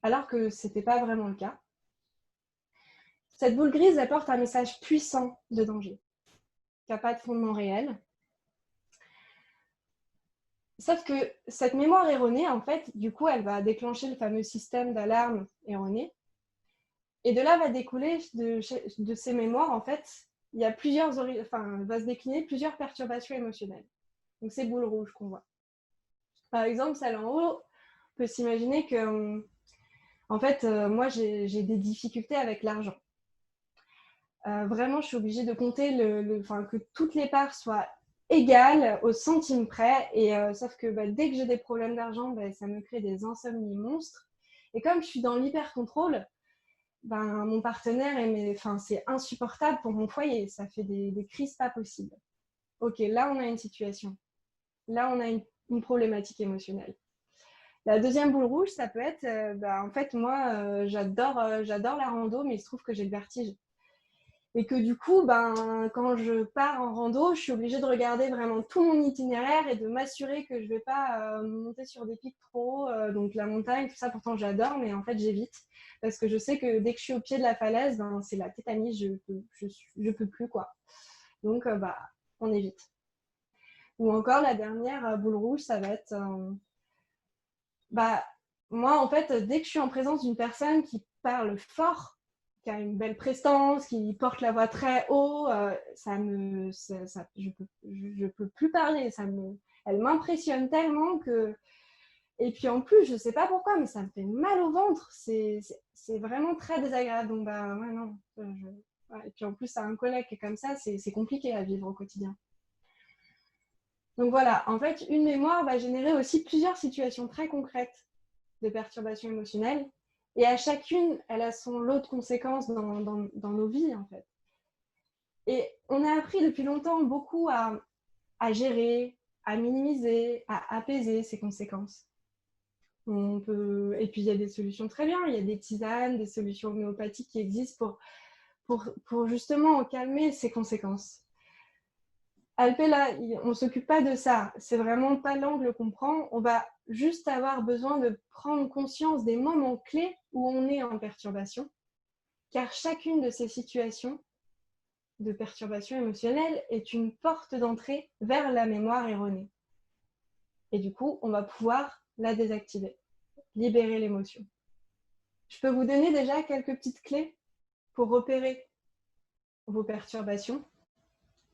alors que ce n'était pas vraiment le cas. Cette boule grise apporte un message puissant de danger, qui n'a pas de fondement réel. Sauf que cette mémoire erronée, en fait, du coup, elle va déclencher le fameux système d'alarme erroné. Et de là va découler de ces mémoires, en fait, il y a va se décliner plusieurs perturbations émotionnelles. Donc, ces boules rouges qu'on voit. Par exemple, celle en haut, on peut s'imaginer que, en fait, moi, j'ai des difficultés avec l'argent. Vraiment, je suis obligée de compter que toutes les parts soient égales au centime près. Et sauf que dès que j'ai des problèmes d'argent, ça me crée des insomnies monstres. Et comme je suis dans l'hyper-contrôle, mon partenaire, c'est insupportable pour mon foyer. Ça fait des crises pas possibles. Ok, là, on a une situation. Là, on a une problématique émotionnelle. La deuxième boule rouge, ça peut être, en fait, moi, j'adore la rando, mais il se trouve que j'ai le vertige. Et que du coup, quand je pars en rando, je suis obligée de regarder vraiment tout mon itinéraire et de m'assurer que je ne vais pas monter sur des pics trop hauts, donc la montagne, tout ça, pourtant j'adore, mais en fait j'évite. Parce que je sais que dès que je suis au pied de la falaise, c'est la tétanie, je peux plus, quoi. Donc, on évite. Ou encore, la dernière boule rouge, ça va être... moi, en fait, dès que je suis en présence d'une personne qui parle fort, qui a une belle prestance, qui porte la voix très haut, je peux plus parler. Elle m'impressionne tellement que... Et puis en plus, je sais pas pourquoi, mais ça me fait mal au ventre. C'est vraiment très désagréable. Donc, ouais, non. Ouais. Et puis en plus, à un collègue qui est comme ça, c'est compliqué à vivre au quotidien. Donc voilà, en fait, une mémoire va générer aussi plusieurs situations très concrètes de perturbations émotionnelles. Et à chacune, elle a son lot de conséquences dans nos vies, en fait. Et on a appris depuis longtemps beaucoup à gérer, à minimiser, à apaiser ces conséquences. Et puis, il y a des solutions très bien. Il y a des tisanes, des solutions homéopathiques qui existent pour justement calmer ces conséquences. Alpé, là, on ne s'occupe pas de ça. C'est vraiment pas l'angle qu'on prend. On va juste avoir besoin de prendre conscience des moments clés où on est en perturbation, car chacune de ces situations de perturbation émotionnelle est une porte d'entrée vers la mémoire erronée. Et du coup, on va pouvoir la désactiver, libérer l'émotion. Je peux vous donner déjà quelques petites clés pour repérer vos perturbations.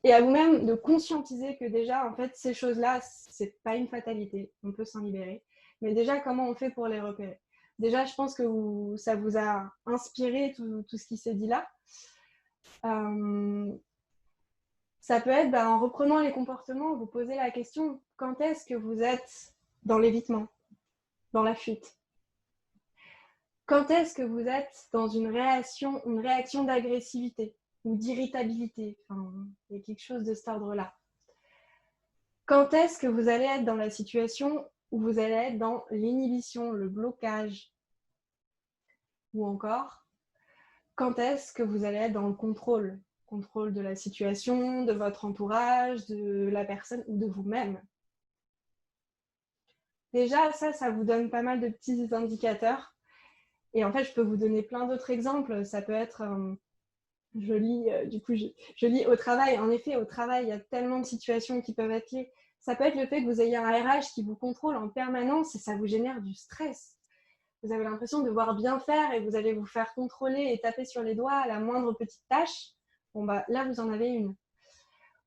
Et à vous-même de conscientiser que déjà, en fait, ces choses-là, c'est pas une fatalité. On peut s'en libérer. Mais déjà, comment on fait pour les repérer? Déjà, je pense que ça vous a inspiré tout ce qui s'est dit là. Ça peut être, en reprenant les comportements, vous posez la question, quand est-ce que vous êtes dans l'évitement, dans la fuite? Quand est-ce que vous êtes dans une réaction d'agressivité ou d'irritabilité? Il y a quelque chose de cet ordre-là. Quand est-ce que vous allez être dans la situation où vous allez être dans l'inhibition, le blocage? Ou encore, quand est-ce que vous allez être dans le contrôle de la situation, de votre entourage, de la personne ou de vous-même? Déjà, ça vous donne pas mal de petits indicateurs. Et en fait, je peux vous donner plein d'autres exemples. Ça peut être, je lis au travail. En effet, au travail, il y a tellement de situations qui peuvent être liées. Ça peut être le fait que vous ayez un RH qui vous contrôle en permanence et ça vous génère du stress. Vous avez l'impression de devoir bien faire et vous allez vous faire contrôler et taper sur les doigts à la moindre petite tâche. Là, vous en avez une.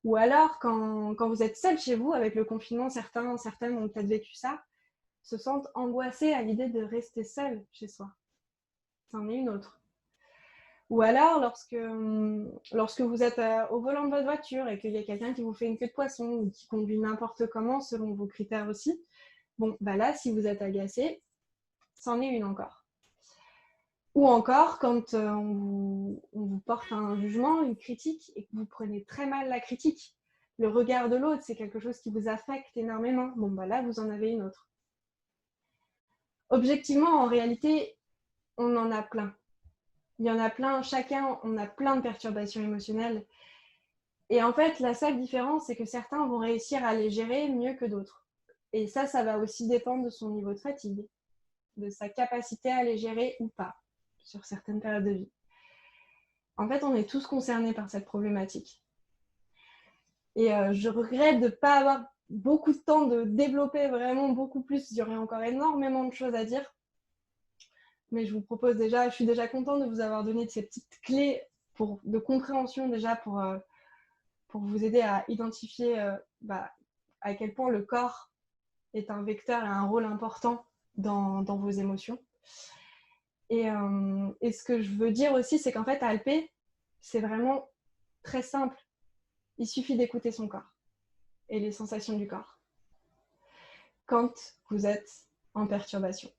Ou alors, quand vous êtes seul chez vous, avec le confinement, certaines ont peut-être vécu ça, se sentent angoissés à l'idée de rester seul chez soi. C'en est une autre. Ou alors, lorsque vous êtes au volant de votre voiture et qu'il y a quelqu'un qui vous fait une queue de poisson ou qui conduit n'importe comment selon vos critères aussi, là, si vous êtes agacé, c'en est une encore. Ou encore, quand on vous porte un jugement, une critique, et que vous prenez très mal la critique. Le regard de l'autre, c'est quelque chose qui vous affecte énormément. Là, vous en avez une autre. Objectivement, en réalité, on en a plein. Il y en a plein, on a plein de perturbations émotionnelles. Et en fait, la seule différence, c'est que certains vont réussir à les gérer mieux que d'autres. Et ça va aussi dépendre de son niveau de fatigue, de sa capacité à les gérer ou pas, sur certaines périodes de vie. En fait, on est tous concernés par cette problématique. Et je regrette de ne pas avoir beaucoup de temps de développer vraiment beaucoup plus. Il y aurait encore énormément de choses à dire. Mais je vous propose déjà, je suis déjà contente de vous avoir donné de ces petites clés de compréhension déjà pour vous aider à identifier à quel point le corps est un vecteur et a un rôle important dans vos émotions. Et ce que je veux dire aussi, c'est qu'en fait, ALP, c'est vraiment très simple. Il suffit d'écouter son corps et les sensations du corps quand vous êtes en perturbation.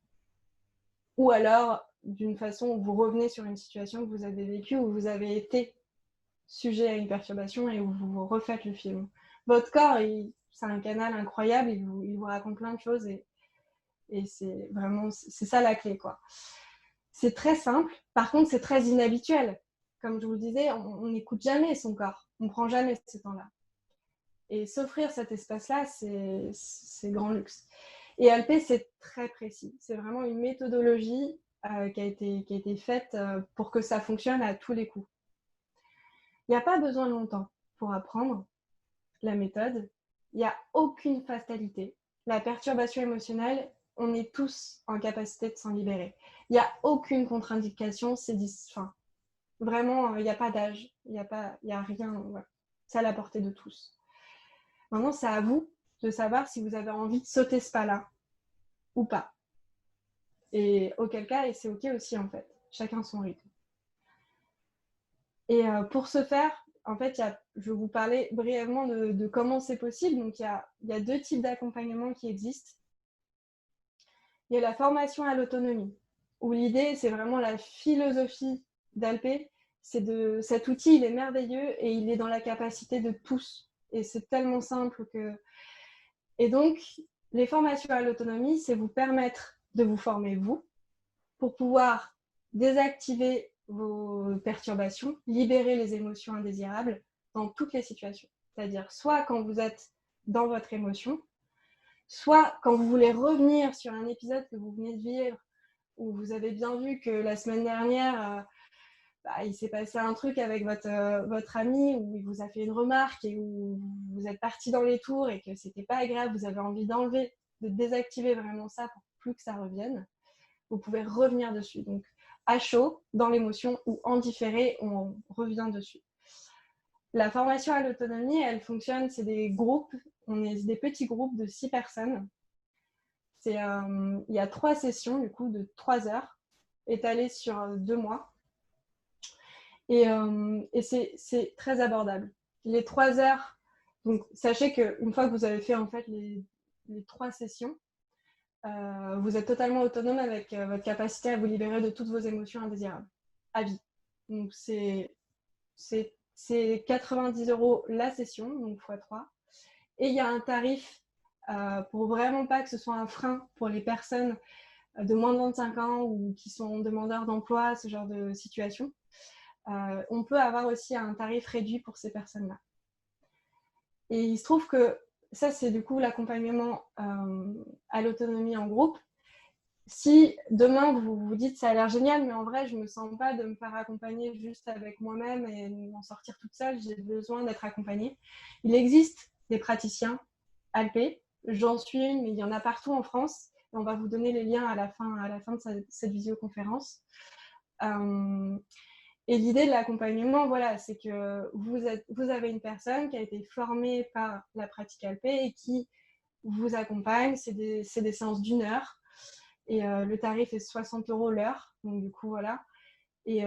Ou alors, d'une façon où vous revenez sur une situation que vous avez vécue, où vous avez été sujet à une perturbation et où vous refaites le film. Votre corps, c'est un canal incroyable, il vous raconte plein de choses et c'est vraiment, c'est ça la clé, quoi. C'est très simple, par contre c'est très inhabituel. Comme je vous le disais, on n'écoute jamais son corps, on ne prend jamais ce temps-là. Et s'offrir cet espace-là, c'est grand luxe. Et ALP, c'est très précis. C'est vraiment une méthodologie qui a été faite pour que ça fonctionne à tous les coups. Il n'y a pas besoin de longtemps pour apprendre la méthode. Il n'y a aucune fatalité. La perturbation émotionnelle, on est tous en capacité de s'en libérer. Il n'y a aucune contre-indication. Vraiment, il n'y a pas d'âge. Il n'y a rien. Voilà. C'est à la portée de tous. Maintenant, c'est à vous de savoir si vous avez envie de sauter ce pas-là ou pas. Et auquel cas, et c'est OK aussi en fait. Chacun son rythme. Et pour ce faire, en fait, je vais vous parler brièvement de comment c'est possible. Donc, il y a deux types d'accompagnement qui existent. Il y a la formation à l'autonomie, où l'idée, c'est vraiment la philosophie d'ALP. Cet outil, il est merveilleux et il est dans la capacité de tous. Et c'est tellement simple que... Et donc, les formations à l'autonomie, c'est vous permettre de vous former vous, pour pouvoir désactiver vos perturbations, libérer les émotions indésirables dans toutes les situations. C'est-à-dire soit quand vous êtes dans votre émotion, soit quand vous voulez revenir sur un épisode que vous venez de vivre, où vous avez bien vu que la semaine dernière, il s'est passé un truc avec votre ami, où il vous a fait une remarque et où vous êtes parti dans les tours et que c'était pas agréable, vous avez envie d'enlever, de désactiver vraiment ça pour plus que ça revienne. Vous pouvez revenir dessus. Donc, à chaud, dans l'émotion ou en différé, on revient dessus. La formation à l'autonomie, elle fonctionne, c'est des groupes, on est des petits groupes de 6 personnes. Il y a 3 sessions, du coup, de 3 heures, étalées sur 2 mois. Et c'est très abordable. Les 3 heures, donc sachez qu'une fois que vous avez fait en fait les 3 sessions, vous êtes totalement autonome avec votre capacité à vous libérer de toutes vos émotions indésirables, à vie. Donc, c'est 90 € la session, donc x3. Et il y a un tarif pour vraiment pas que ce soit un frein pour les personnes de moins de 25 ans ou qui sont demandeurs d'emploi, ce genre de situation. On peut avoir aussi un tarif réduit pour ces personnes-là. Et il se trouve que ça, c'est du coup l'accompagnement à l'autonomie en groupe. Si demain vous vous dites ça a l'air génial, mais en vrai je me sens pas de me faire accompagner juste avec moi-même et m'en sortir toute seule, j'ai besoin d'être accompagnée. Il existe des praticiens ALP, j'en suis une, mais il y en a partout en France. Et on va vous donner les liens à la fin de cette visioconférence. Et l'idée de l'accompagnement, voilà, c'est que vous avez une personne qui a été formée par la pratique ALP et qui vous accompagne. C'est des séances d'1 heure. Et le tarif est 60 € l'heure. Donc, du coup, voilà. Et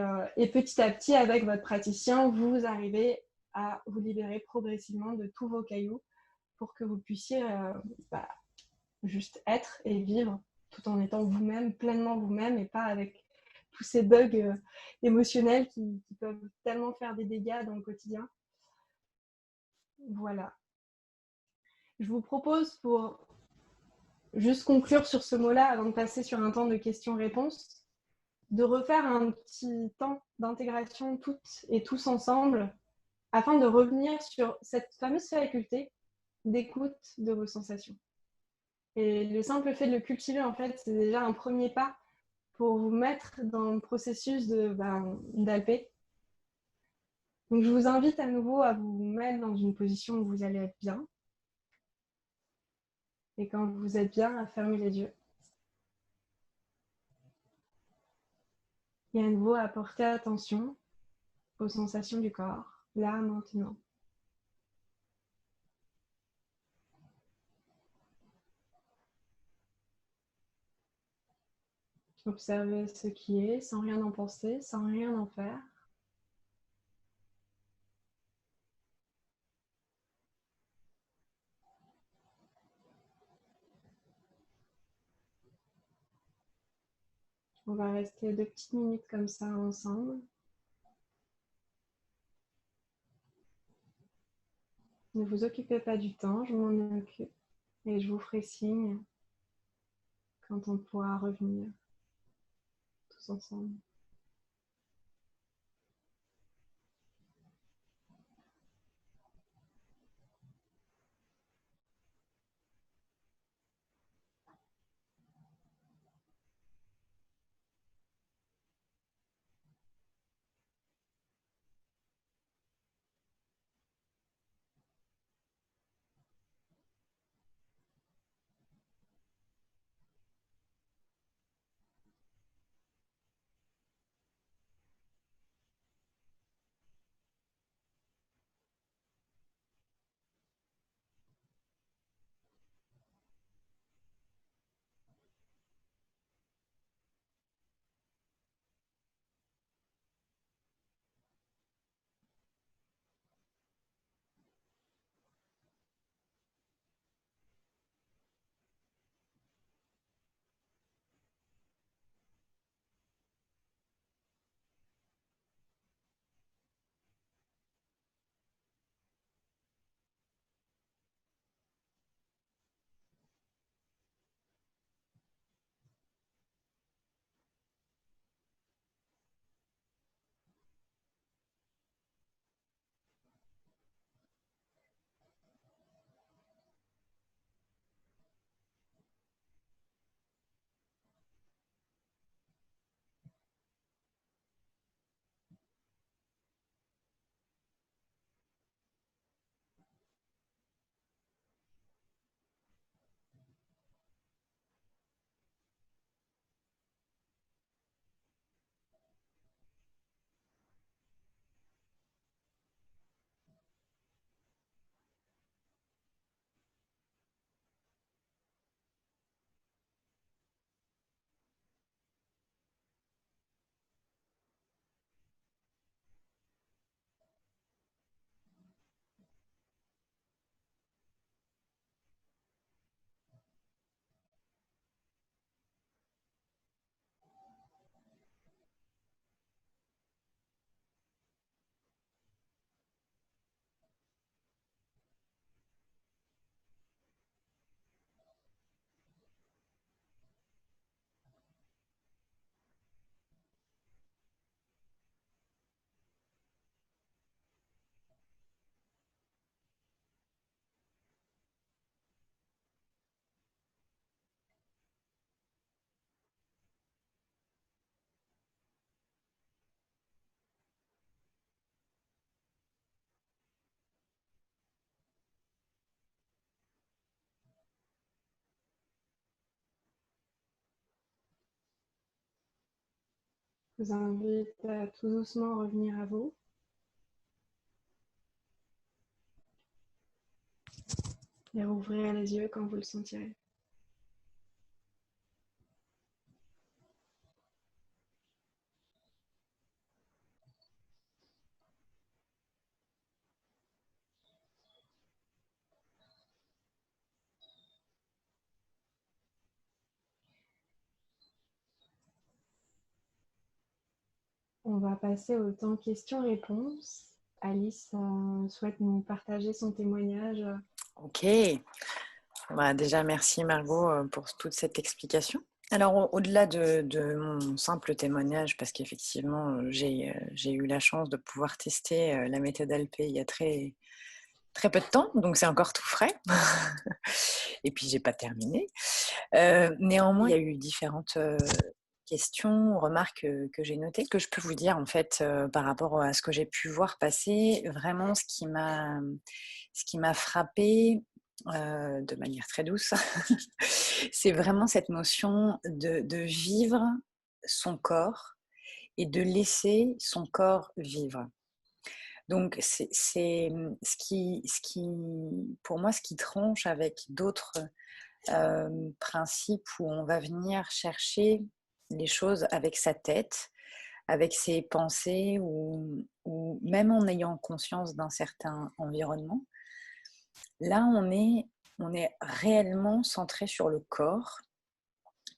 petit à petit, avec votre praticien, vous arrivez à vous libérer progressivement de tous vos cailloux pour que vous puissiez juste être et vivre tout en étant vous-même, pleinement vous-même et pas avec tous ces bugs émotionnels qui peuvent tellement faire des dégâts dans le quotidien. Voilà. Je vous propose, pour juste conclure sur ce mot-là avant de passer sur un temps de questions-réponses, de refaire un petit temps d'intégration toutes et tous ensemble afin de revenir sur cette fameuse faculté d'écoute de vos sensations. Et le simple fait de le cultiver, en fait, c'est déjà un premier pas pour vous mettre dans le processus d'ALP Donc, je vous invite à nouveau à vous mettre dans une position où vous allez être bien. Et quand vous êtes bien, à fermer les yeux. Et à nouveau à porter attention aux sensations du corps, là, maintenant. Observez ce qui est, sans rien en penser, sans rien en faire. On va rester 2 petites minutes comme ça ensemble. Ne vous occupez pas du temps, je m'en occupe. Et je vous ferai signe quand on pourra revenir tous ensemble. Je vous invite à tout doucement revenir à vous. Et rouvrir les yeux quand vous le sentirez. On va passer au temps questions-réponses. Alice souhaite nous partager son témoignage. Ok. Bah, déjà, merci Margot pour toute cette explication. Alors, au-delà de mon simple témoignage, parce qu'effectivement, j'ai eu la chance de pouvoir tester la méthode Alpé il y a très, très peu de temps, donc c'est encore tout frais. Et puis, j'ai pas terminé. Néanmoins, il y a eu différentes questions, remarques que j'ai notées. Ce que je peux vous dire en fait par rapport à ce que j'ai pu voir passer, vraiment ce qui m'a frappée de manière très douce, c'est vraiment cette notion de vivre son corps et de laisser son corps vivre. Donc c'est pour moi, ce qui tranche avec d'autres principes où on va venir chercher les choses avec sa tête, avec ses pensées ou même en ayant conscience d'un certain environnement. Là, on est réellement centré sur le corps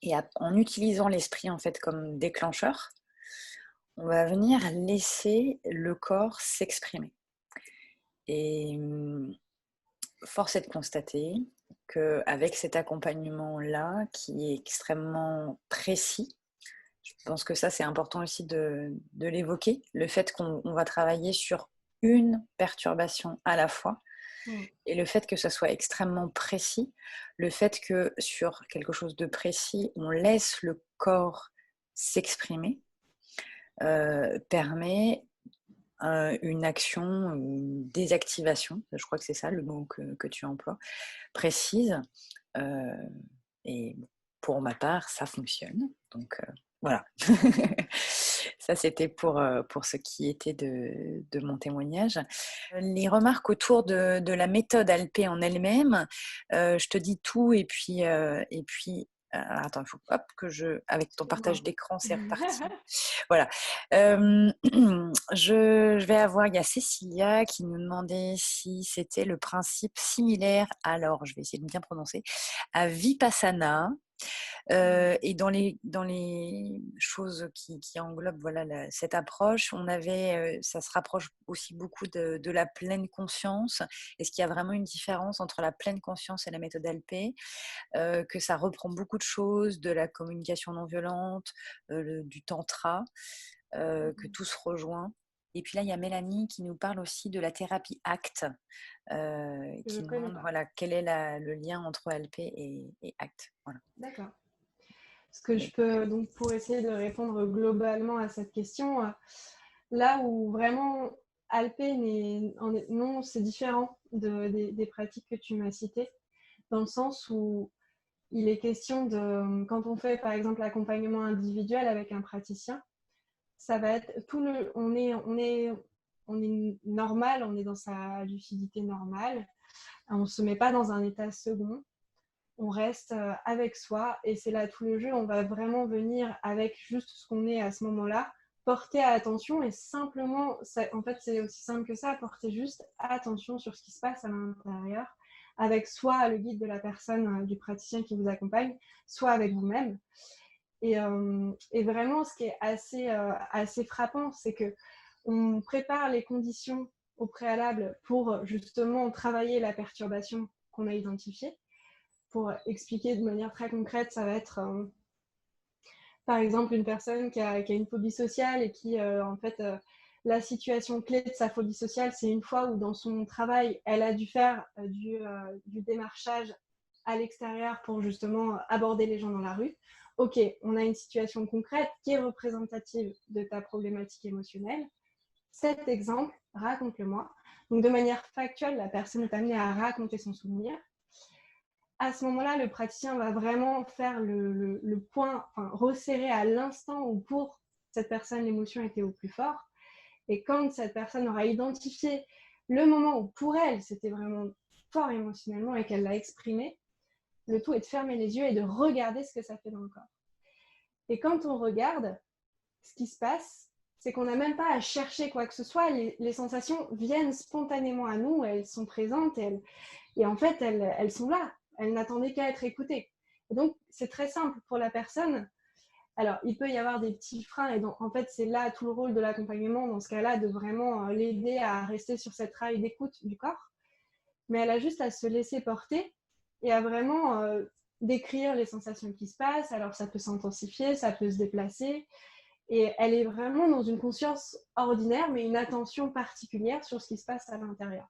et en utilisant l'esprit en fait comme déclencheur, on va venir laisser le corps s'exprimer. Et force est de constater qu'avec cet accompagnement-là, qui est extrêmement précis, je pense que ça, c'est important aussi de l'évoquer, le fait qu'on va travailler sur une perturbation à la fois, et le fait que ça soit extrêmement précis, le fait que sur quelque chose de précis, on laisse le corps s'exprimer, permet une action, une désactivation, je crois que c'est ça le mot que tu emploies, précise. Et pour ma part, ça fonctionne. Donc voilà. Ça, c'était pour ce qui était de mon témoignage. Les remarques autour de la méthode Alpé en elle-même, je te dis tout et puis attends, il faut avec ton partage d'écran, c'est reparti. Voilà. Je vais avoir, il y a Cécilia qui nous demandait si c'était le principe similaire, alors je vais essayer de bien prononcer, à Vipassana. Et dans les choses qui englobent voilà, cette approche, ça se rapproche aussi beaucoup de la pleine conscience. Est-ce qu'il y a vraiment une différence entre la pleine conscience et la méthode Alpé, que ça reprend beaucoup de choses, de la communication non violente, du tantra, que tout se rejoint. Et puis là, il y a Mélanie qui nous parle aussi de la thérapie ACT, qui demande voilà, quel est le lien entre Alpé et ACT. Voilà. D'accord. Ce que je peux, donc pour essayer de répondre globalement à cette question, là où vraiment Alpé, non, c'est différent des pratiques que tu m'as citées, dans le sens où il est question de, quand on fait par exemple l'accompagnement individuel avec un praticien, ça va être on est normal, on est dans sa lucidité normale, on ne se met pas dans un état second, on reste avec soi et c'est là tout le jeu, on va vraiment venir avec juste ce qu'on est à ce moment-là, porter attention et simplement, en fait c'est aussi simple que ça, porter juste attention sur ce qui se passe à l'intérieur, avec soit le guide de la personne, du praticien qui vous accompagne, soit avec vous-même. Et vraiment, ce qui est assez frappant, c'est qu'on prépare les conditions au préalable pour justement travailler la perturbation qu'on a identifiée. Pour expliquer de manière très concrète, ça va être par exemple une personne qui a une phobie sociale et qui, en fait, la situation clé de sa phobie sociale, c'est une fois où dans son travail, elle a dû faire du démarchage à l'extérieur pour justement aborder les gens dans la rue. Ok, on a une situation concrète qui est représentative de ta problématique émotionnelle. Cet exemple, raconte-le-moi. Donc de manière factuelle, la personne est amenée à raconter son souvenir. À ce moment-là, le praticien va vraiment faire le point, enfin, resserrer à l'instant où pour cette personne, l'émotion était au plus fort. Et quand cette personne aura identifié le moment où pour elle, c'était vraiment fort émotionnellement et qu'elle l'a exprimé, le tout est de fermer les yeux et de regarder ce que ça fait dans le corps. Et quand on regarde, ce qui se passe, c'est qu'on n'a même pas à chercher quoi que ce soit. Les sensations viennent spontanément à nous, elles sont présentes et en fait, elles sont là. Elles n'attendaient qu'à être écoutées. Et donc, c'est très simple pour la personne. Alors, il peut y avoir des petits freins et donc, en fait, c'est là tout le rôle de l'accompagnement, dans ce cas-là, de vraiment l'aider à rester sur cette rail d'écoute du corps. Mais elle a juste à se laisser porter et à vraiment décrire les sensations qui se passent. Alors, ça peut s'intensifier, ça peut se déplacer. Et elle est vraiment dans une conscience ordinaire, mais une attention particulière sur ce qui se passe à l'intérieur.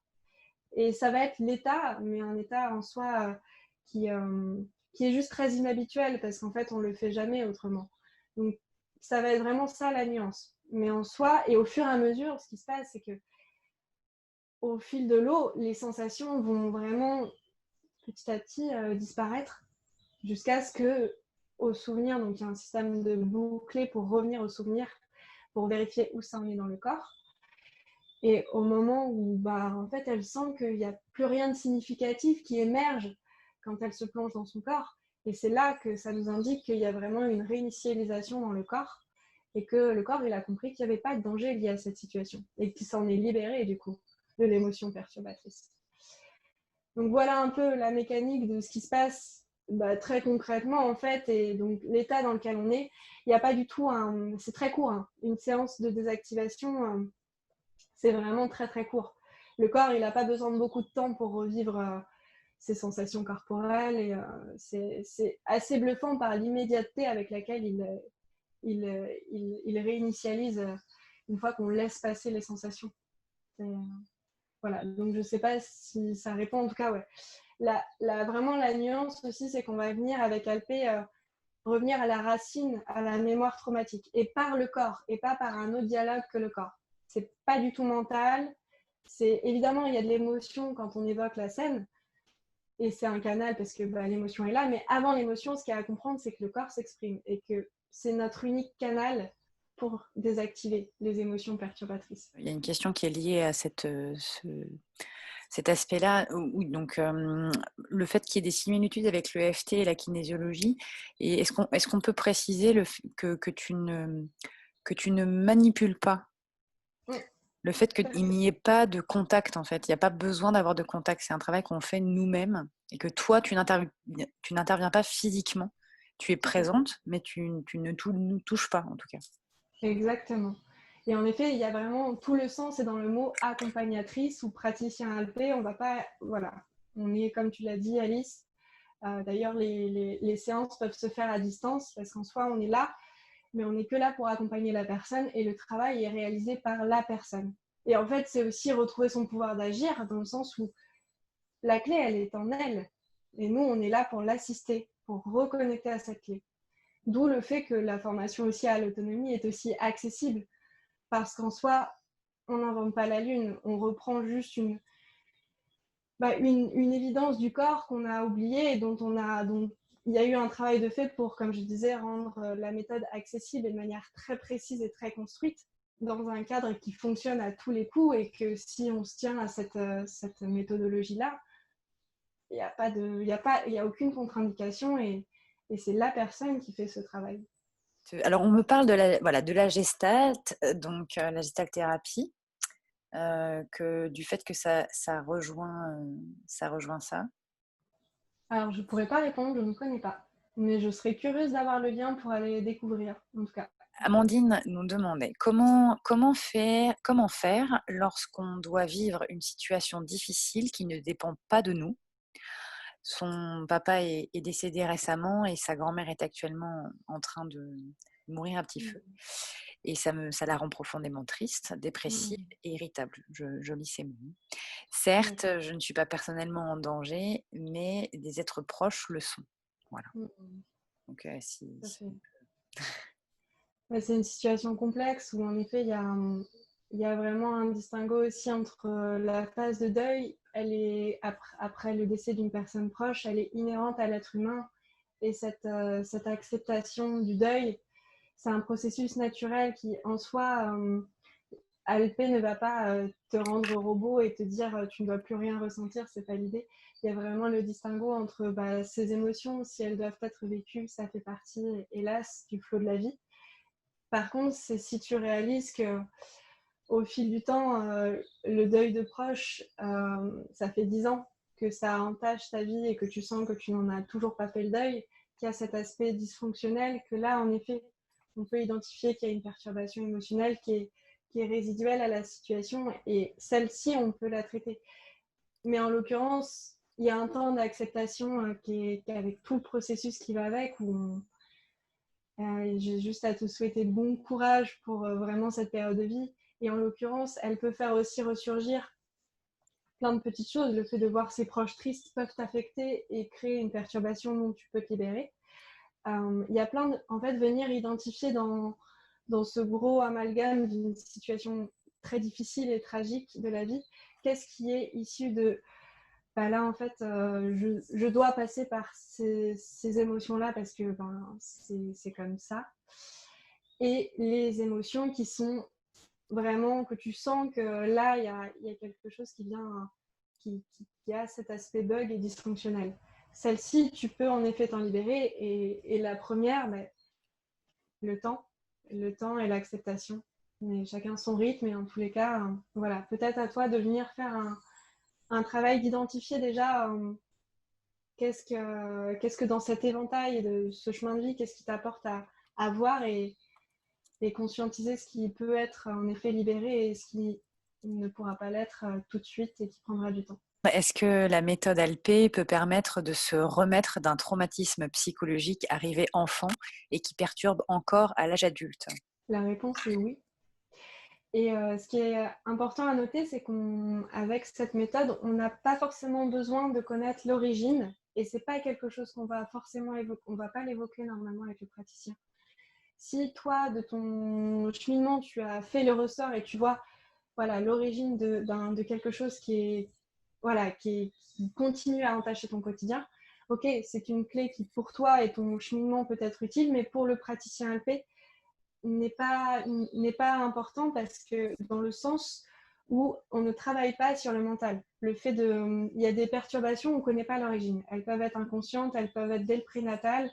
Et ça va être l'état, mais un état en soi qui est juste très inhabituel, parce qu'en fait, on ne le fait jamais autrement. Donc, ça va être vraiment ça la nuance. Mais en soi, et au fur et à mesure, ce qui se passe, c'est que au fil de l'eau, les sensations vont vraiment petit à petit disparaître jusqu'à ce que, au souvenir, donc il y a un système de bouclé pour revenir au souvenir, pour vérifier où ça en est dans le corps. Et au moment où en fait, elle sent qu'il n'y a plus rien de significatif qui émerge quand elle se plonge dans son corps. Et c'est là que ça nous indique qu'il y a vraiment une réinitialisation dans le corps et que le corps, il a compris qu'il n'y avait pas de danger lié à cette situation et qu'il s'en est libéré du coup de l'émotion perturbatrice. Donc voilà un peu la mécanique de ce qui se passe très concrètement en fait, et donc l'état dans lequel on est. Il n'y a pas du tout c'est très court, hein. Une séance de désactivation, c'est vraiment très très court. Le corps, il n'a pas besoin de beaucoup de temps pour revivre ses sensations corporelles, et c'est assez bluffant par l'immédiateté avec laquelle il réinitialise une fois qu'on laisse passer les sensations. Voilà, donc je ne sais pas si ça répond, en tout cas, ouais. Vraiment, la nuance aussi, c'est qu'on va venir avec Alpé revenir à la racine, à la mémoire traumatique, et par le corps, et pas par un autre dialogue que le corps. C'est pas du tout mental. C'est évidemment, il y a de l'émotion quand on évoque la scène, et c'est un canal parce que l'émotion est là, mais avant l'émotion, ce qu'il y a à comprendre, c'est que le corps s'exprime et que c'est notre unique canal pour désactiver les émotions perturbatrices. Il y a une question qui est liée à cet aspect-là, donc le fait qu'il y ait des similitudes avec le EFT et la kinésiologie, et est-ce qu'on peut préciser que tu ne manipules pas, le fait qu'il n'y ait pas de contact, en fait, il n'y a pas besoin d'avoir de contact, c'est un travail qu'on fait nous-mêmes, et que toi, tu n'interviens pas physiquement, tu es présente, mais tu ne nous touches pas, en tout cas. Exactement. Et en effet, il y a vraiment tout le sens est dans le mot accompagnatrice ou praticien alpé. On va pas, voilà, on est comme tu l'as dit, Alice. D'ailleurs, les séances peuvent se faire à distance parce qu'en soi, on est là, mais on n'est que là pour accompagner la personne et le travail est réalisé par la personne. Et en fait, c'est aussi retrouver son pouvoir d'agir dans le sens où la clé, elle est en elle. Et nous, on est là pour l'assister, pour reconnecter à cette clé. D'où le fait que la formation aussi à l'autonomie est aussi accessible parce qu'en soi, on n'invente pas la lune, on reprend juste une évidence du corps qu'on a oubliée et dont il y a eu un travail de fait pour, comme je disais, rendre la méthode accessible et de manière très précise et très construite dans un cadre qui fonctionne à tous les coups, et que si on se tient à cette méthodologie-là, il n'y a aucune contre-indication, et c'est la personne qui fait ce travail. Alors, on me parle de la gestalt, donc la gestalt thérapie, du fait que ça rejoint ça. Alors, je ne pourrais pas répondre, je ne connais pas. Mais je serais curieuse d'avoir le lien pour aller découvrir, en tout cas. Amandine nous demandait comment faire lorsqu'on doit vivre une situation difficile qui ne dépend pas de nous. Son papa est décédé récemment et sa grand-mère est actuellement en train de mourir à petit feu. Et ça la rend profondément triste, dépressive et irritable. Je lis ces mots. Certes, je ne suis pas personnellement en danger, mais des êtres proches le sont. Voilà. Donc, c'est une situation complexe où, en effet, il y a vraiment un distinguo aussi entre la phase de deuil. Elle est, après le décès d'une personne proche, elle est inhérente à l'être humain. Et cette acceptation du deuil, c'est un processus naturel qui, en soi, Alpé ne va pas te rendre robot et te dire tu ne dois plus rien ressentir, c'est pas l'idée. Il y a vraiment le distinguo entre ces émotions, si elles doivent être vécues, ça fait partie, hélas, du flot de la vie. Par contre, c'est si tu réalises que au fil du temps, le deuil de proche, ça fait 10 ans que ça entache ta vie et que tu sens que tu n'en as toujours pas fait le deuil, qu'il y a cet aspect dysfonctionnel, que là, en effet, on peut identifier qu'il y a une perturbation émotionnelle qui est résiduelle à la situation, et celle-ci, on peut la traiter. Mais en l'occurrence, il y a un temps d'acceptation qui est avec tout le processus qui va avec, où j'ai juste à te souhaiter bon courage pour vraiment cette période de vie. Et en l'occurrence, elle peut faire aussi ressurgir plein de petites choses. Le fait de voir ses proches tristes peuvent t'affecter et créer une perturbation dont tu peux te libérer. Il y a plein de, en fait, venir identifier dans ce gros amalgame d'une situation très difficile et tragique de la vie, qu'est-ce qui est issu de là, en fait, je dois passer par ces émotions-là parce que c'est comme ça. Et les émotions qui sont vraiment, que tu sens que là, il y a quelque chose qui vient, qui a cet aspect bug et dysfonctionnel. Celle-ci, tu peux en effet t'en libérer. Et la première, le temps et l'acceptation. Mais chacun son rythme, et en tous les cas, voilà, peut-être à toi de venir faire un travail d'identifier déjà qu'est-ce que dans cet éventail de ce chemin de vie, qu'est-ce qui t'apporte à voir et conscientiser ce qui peut être en effet libéré et ce qui ne pourra pas l'être tout de suite et qui prendra du temps. Est-ce que la méthode Alpé peut permettre de se remettre d'un traumatisme psychologique arrivé enfant et qui perturbe encore à l'âge adulte? La réponse est oui. Et ce qui est important à noter, c'est qu'avec cette méthode, on n'a pas forcément besoin de connaître l'origine et c'est pas quelque chose qu'on va forcément évoquer, on va pas l'évoquer normalement avec le praticien. Si toi, de ton cheminement, tu as fait le ressort et tu vois voilà, l'origine de quelque chose qui continue à entacher ton quotidien, ok, c'est une clé qui pour toi et ton cheminement peut être utile, mais pour le praticien LP, n'est pas important parce que dans le sens où on ne travaille pas sur le mental. Il y a des perturbations, on ne connaît pas l'origine. Elles peuvent être inconscientes, elles peuvent être dès le prénatal.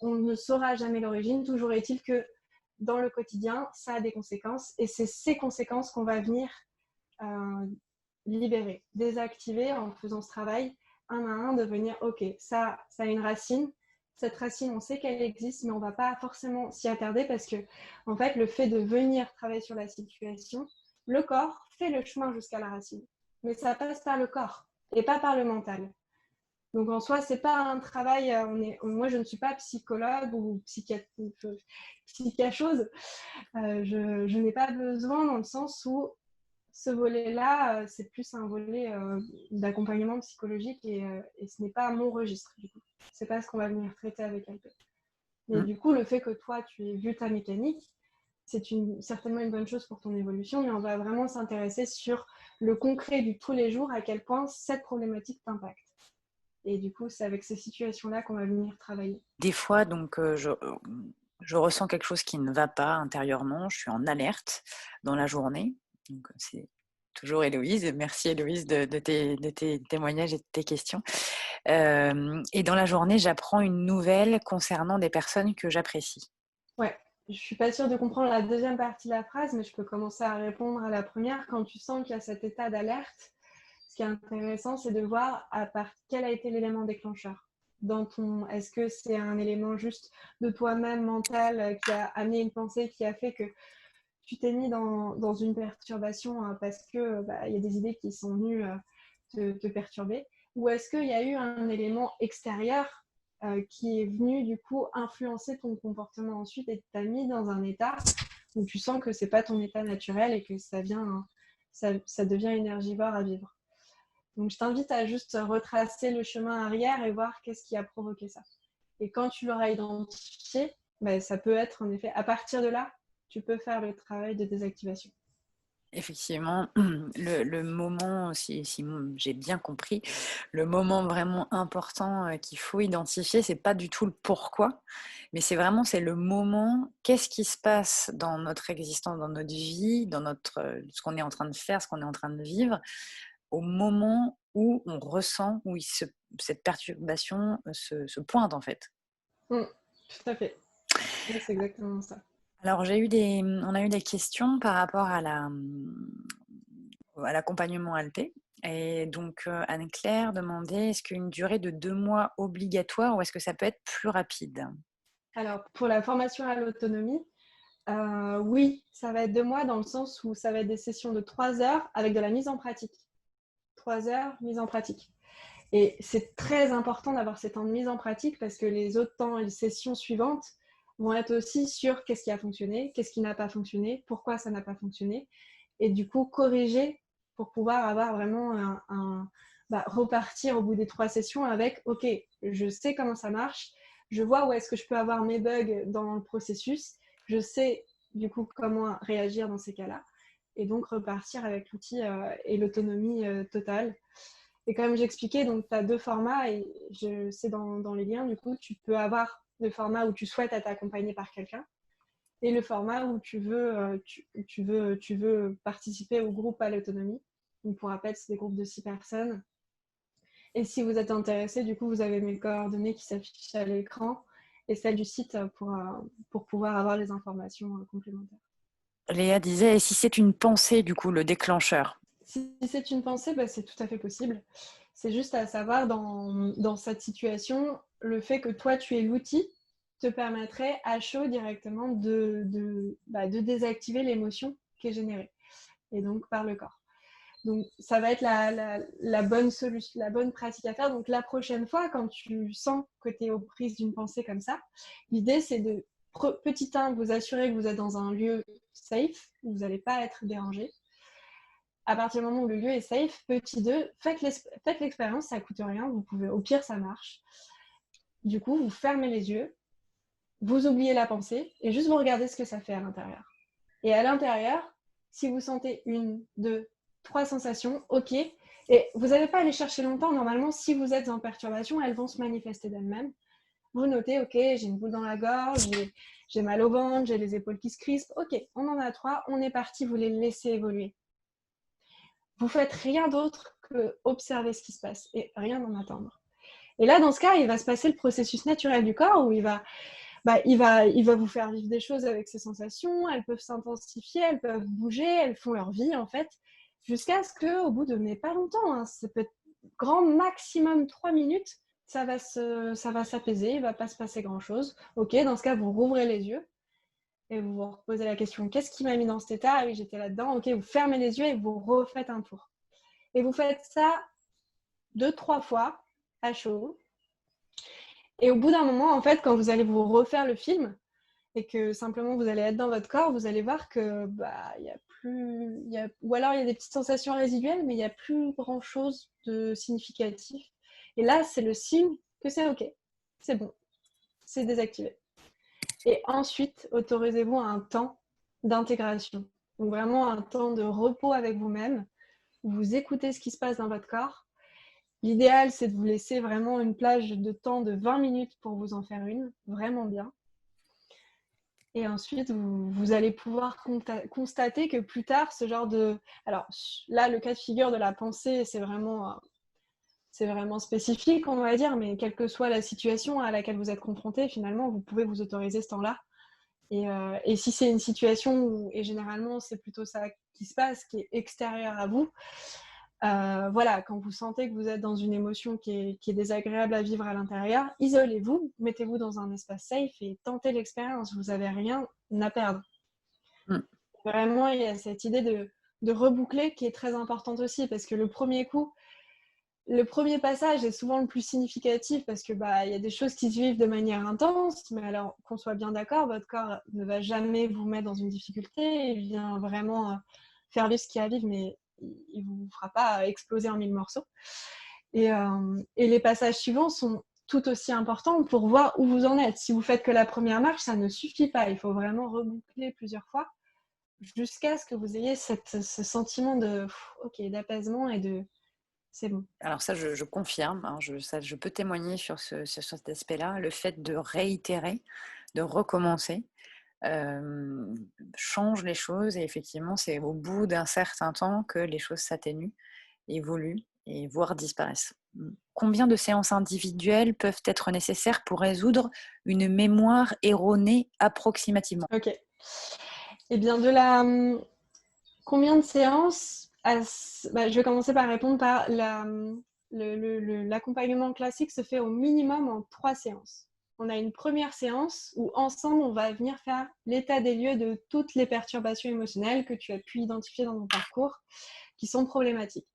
On ne saura jamais l'origine. Toujours est-il que dans le quotidien, ça a des conséquences et c'est ces conséquences qu'on va venir libérer, désactiver en faisant ce travail un à un, de venir, ok, ça a une racine. Cette racine, on sait qu'elle existe, mais on ne va pas forcément s'y attarder parce que, en fait, le fait de venir travailler sur la situation, le corps fait le chemin jusqu'à la racine. Mais ça passe par le corps et pas par le mental. Donc, en soi, ce n'est pas un travail. Moi, je ne suis pas psychologue ou psychachose. Je n'ai pas besoin dans le sens où ce volet-là, c'est plus un volet d'accompagnement psychologique et ce n'est pas mon registre. Du coup, c'est pas ce qu'on va venir traiter avec elle. Mais du coup, le fait que toi, tu aies vu ta mécanique, c'est certainement une bonne chose pour ton évolution, mais on va vraiment s'intéresser sur le concret du tous les jours, à quel point cette problématique t'impacte. Et du coup, c'est avec ces situations-là qu'on va venir travailler. Des fois, donc, je ressens quelque chose qui ne va pas intérieurement, je suis en alerte dans la journée. Donc, c'est toujours Héloïse. Merci Héloïse de tes témoignages et de tes questions. Et dans la journée, j'apprends une nouvelle concernant des personnes que j'apprécie. Ouais, je suis pas sûre de comprendre la deuxième partie de la phrase, mais je peux commencer à répondre à la première. Quand tu sens qu'il y a cet état d'alerte, ce qui est intéressant, c'est de voir quel a été l'élément déclencheur. Est-ce que c'est un élément juste de toi-même mental qui a amené une pensée qui a fait que tu t'es mis dans une perturbation parce que y a des idées qui sont venues te perturber, ou est-ce qu'il y a eu un élément extérieur qui est venu du coup influencer ton comportement ensuite et t'a mis dans un état où tu sens que c'est pas ton état naturel et que ça devient énergivore à vivre. Donc je t'invite à juste retracer le chemin arrière et voir qu'est-ce qui a provoqué ça. Et quand tu l'auras identifié, ça peut être en effet, à partir de là, tu peux faire le travail de désactivation. Effectivement, le moment, si j'ai bien compris, le moment vraiment important qu'il faut identifier, c'est pas du tout le pourquoi, mais c'est le moment, qu'est-ce qui se passe dans notre existence, dans notre vie, dans ce qu'on est en train de faire, ce qu'on est en train de vivre, au moment où on ressent, où cette perturbation se pointe en fait. Tout à fait. Oui, c'est exactement ça. Alors, on a eu des questions par rapport à l'accompagnement Alpé. Et donc, Anne-Claire demandait, est-ce qu'une durée de 2 mois obligatoire ou est-ce que ça peut être plus rapide? Alors, pour la formation à l'autonomie, oui, ça va être 2 mois dans le sens où ça va être des sessions de 3 heures avec de la mise en pratique. 3 heures, mise en pratique. Et c'est très important d'avoir ces temps de mise en pratique parce que les autres temps et les sessions suivantes vont être aussi sur qu'est-ce qui a fonctionné, qu'est-ce qui n'a pas fonctionné, pourquoi ça n'a pas fonctionné. Et du coup, corriger pour pouvoir avoir vraiment repartir au bout des 3 sessions avec « Ok, je sais comment ça marche, je vois où est-ce que je peux avoir mes bugs dans le processus, je sais du coup comment réagir dans ces cas-là, et donc repartir avec l'outil et l'autonomie totale. Et comme j'expliquais, donc tu as 2 formats, et c'est dans les liens, du coup, tu peux avoir le format où tu souhaites être accompagné par quelqu'un, et le format où tu veux participer au groupe à l'autonomie. Donc, pour rappel, c'est des groupes de 6 personnes. Et si vous êtes intéressé, du coup, vous avez mes coordonnées qui s'affichent à l'écran et celles du site pour pouvoir avoir les informations complémentaires. Léa disait, et si c'est une pensée, du coup, le déclencheur? Si c'est une pensée, bah, c'est tout à fait possible. C'est juste à savoir, dans cette situation, le fait que toi, tu aies l'outil te permettrait à chaud directement de désactiver l'émotion qui est générée, et donc par le corps. Donc, ça va être la bonne solution, la bonne pratique à faire. Donc, la prochaine fois, quand tu sens que tu es aux prises d'une pensée comme ça, l'idée, c'est de, petit 1, vous assurer que vous êtes dans un lieu safe, où vous n'allez pas être dérangé. À partir du moment où le lieu est safe, petit 2, faites l'expérience, ça ne coûte rien. Vous pouvez, au pire, ça marche. Du coup, vous fermez les yeux, vous oubliez la pensée et juste vous regardez ce que ça fait à l'intérieur. Et à l'intérieur, si vous sentez 1, 2, 3 sensations, ok. Et vous n'allez pas aller chercher longtemps. Normalement, si vous êtes en perturbation, elles vont se manifester d'elles-mêmes. Vous notez, ok, j'ai une boule dans la gorge, j'ai mal au ventre, j'ai les épaules qui se crispent. Ok, on en a 3, on est parti, vous les laissez évoluer. Vous faites rien d'autre que observer ce qui se passe et rien d'en attendre. Et là, dans ce cas, il va se passer le processus naturel du corps où il va vous faire vivre des choses avec ces sensations. Elles peuvent s'intensifier, elles peuvent bouger, elles font leur vie en fait, jusqu'à ce qu'au bout de, mais pas longtemps, hein, ça peut être grand maximum 3 minutes, ça va s'apaiser, il ne va pas se passer grand chose. Ok, dans ce cas, vous rouvrez les yeux et vous vous reposez la question, qu'est-ce qui m'a mis dans cet état? Ah oui, j'étais là-dedans. Ok, vous fermez les yeux et vous refaites un tour. Et vous faites ça 2-3 fois à chaud. Et au bout d'un moment, en fait, quand vous allez vous refaire le film et que simplement vous allez être dans votre corps, vous allez voir que y a plus, ou alors il y a des petites sensations résiduelles, mais il n'y a plus grand-chose de significatif. Et là, c'est le signe que c'est ok, c'est bon, c'est désactivé. Et ensuite, autorisez-vous à un temps d'intégration. Donc vraiment un temps de repos avec vous-même, où vous écoutez ce qui se passe dans votre corps. L'idéal, c'est de vous laisser vraiment une plage de temps de 20 minutes pour vous en faire une, vraiment bien. Et ensuite, vous allez pouvoir constater que plus tard, ce genre de... Alors là, le cas de figure de la pensée, c'est vraiment spécifique, on va dire, mais quelle que soit la situation à laquelle vous êtes confronté, finalement, vous pouvez vous autoriser ce temps-là. Et si c'est une situation où, et généralement, c'est plutôt ça qui se passe, qui est extérieur à vous, voilà, quand vous sentez que vous êtes dans une émotion qui est désagréable à vivre à l'intérieur, isolez-vous, mettez-vous dans un espace safe et tentez l'expérience. Vous n'avez rien à perdre. Vraiment, il y a cette idée de reboucler qui est très importante aussi, parce que le premier passage est souvent le plus significatif, parce que il y a des choses qui se vivent de manière intense, mais alors qu'on soit bien d'accord, votre corps ne va jamais vous mettre dans une difficulté, il vient vraiment faire vivre ce qu'il y a à vivre, mais il ne vous fera pas exploser en 1000 morceaux. Et les passages suivants sont tout aussi importants pour voir où vous en êtes. Si vous faites que la première marche, ça ne suffit pas. Il faut vraiment reboucler plusieurs fois jusqu'à ce que vous ayez ce sentiment d'apaisement et de c'est bon. Alors ça, je confirme, hein, je peux témoigner sur cet aspect-là. Le fait de réitérer, de recommencer, change les choses, et effectivement, c'est au bout d'un certain temps que les choses s'atténuent, évoluent et voire disparaissent. Combien de séances individuelles peuvent être nécessaires pour résoudre une mémoire erronée approximativement? Ok. Eh bien, combien de séances je vais commencer par répondre par l'accompagnement classique se fait au minimum en 3 séances. On a une première séance où ensemble, on va venir faire l'état des lieux de toutes les perturbations émotionnelles que tu as pu identifier dans ton parcours qui sont problématiques.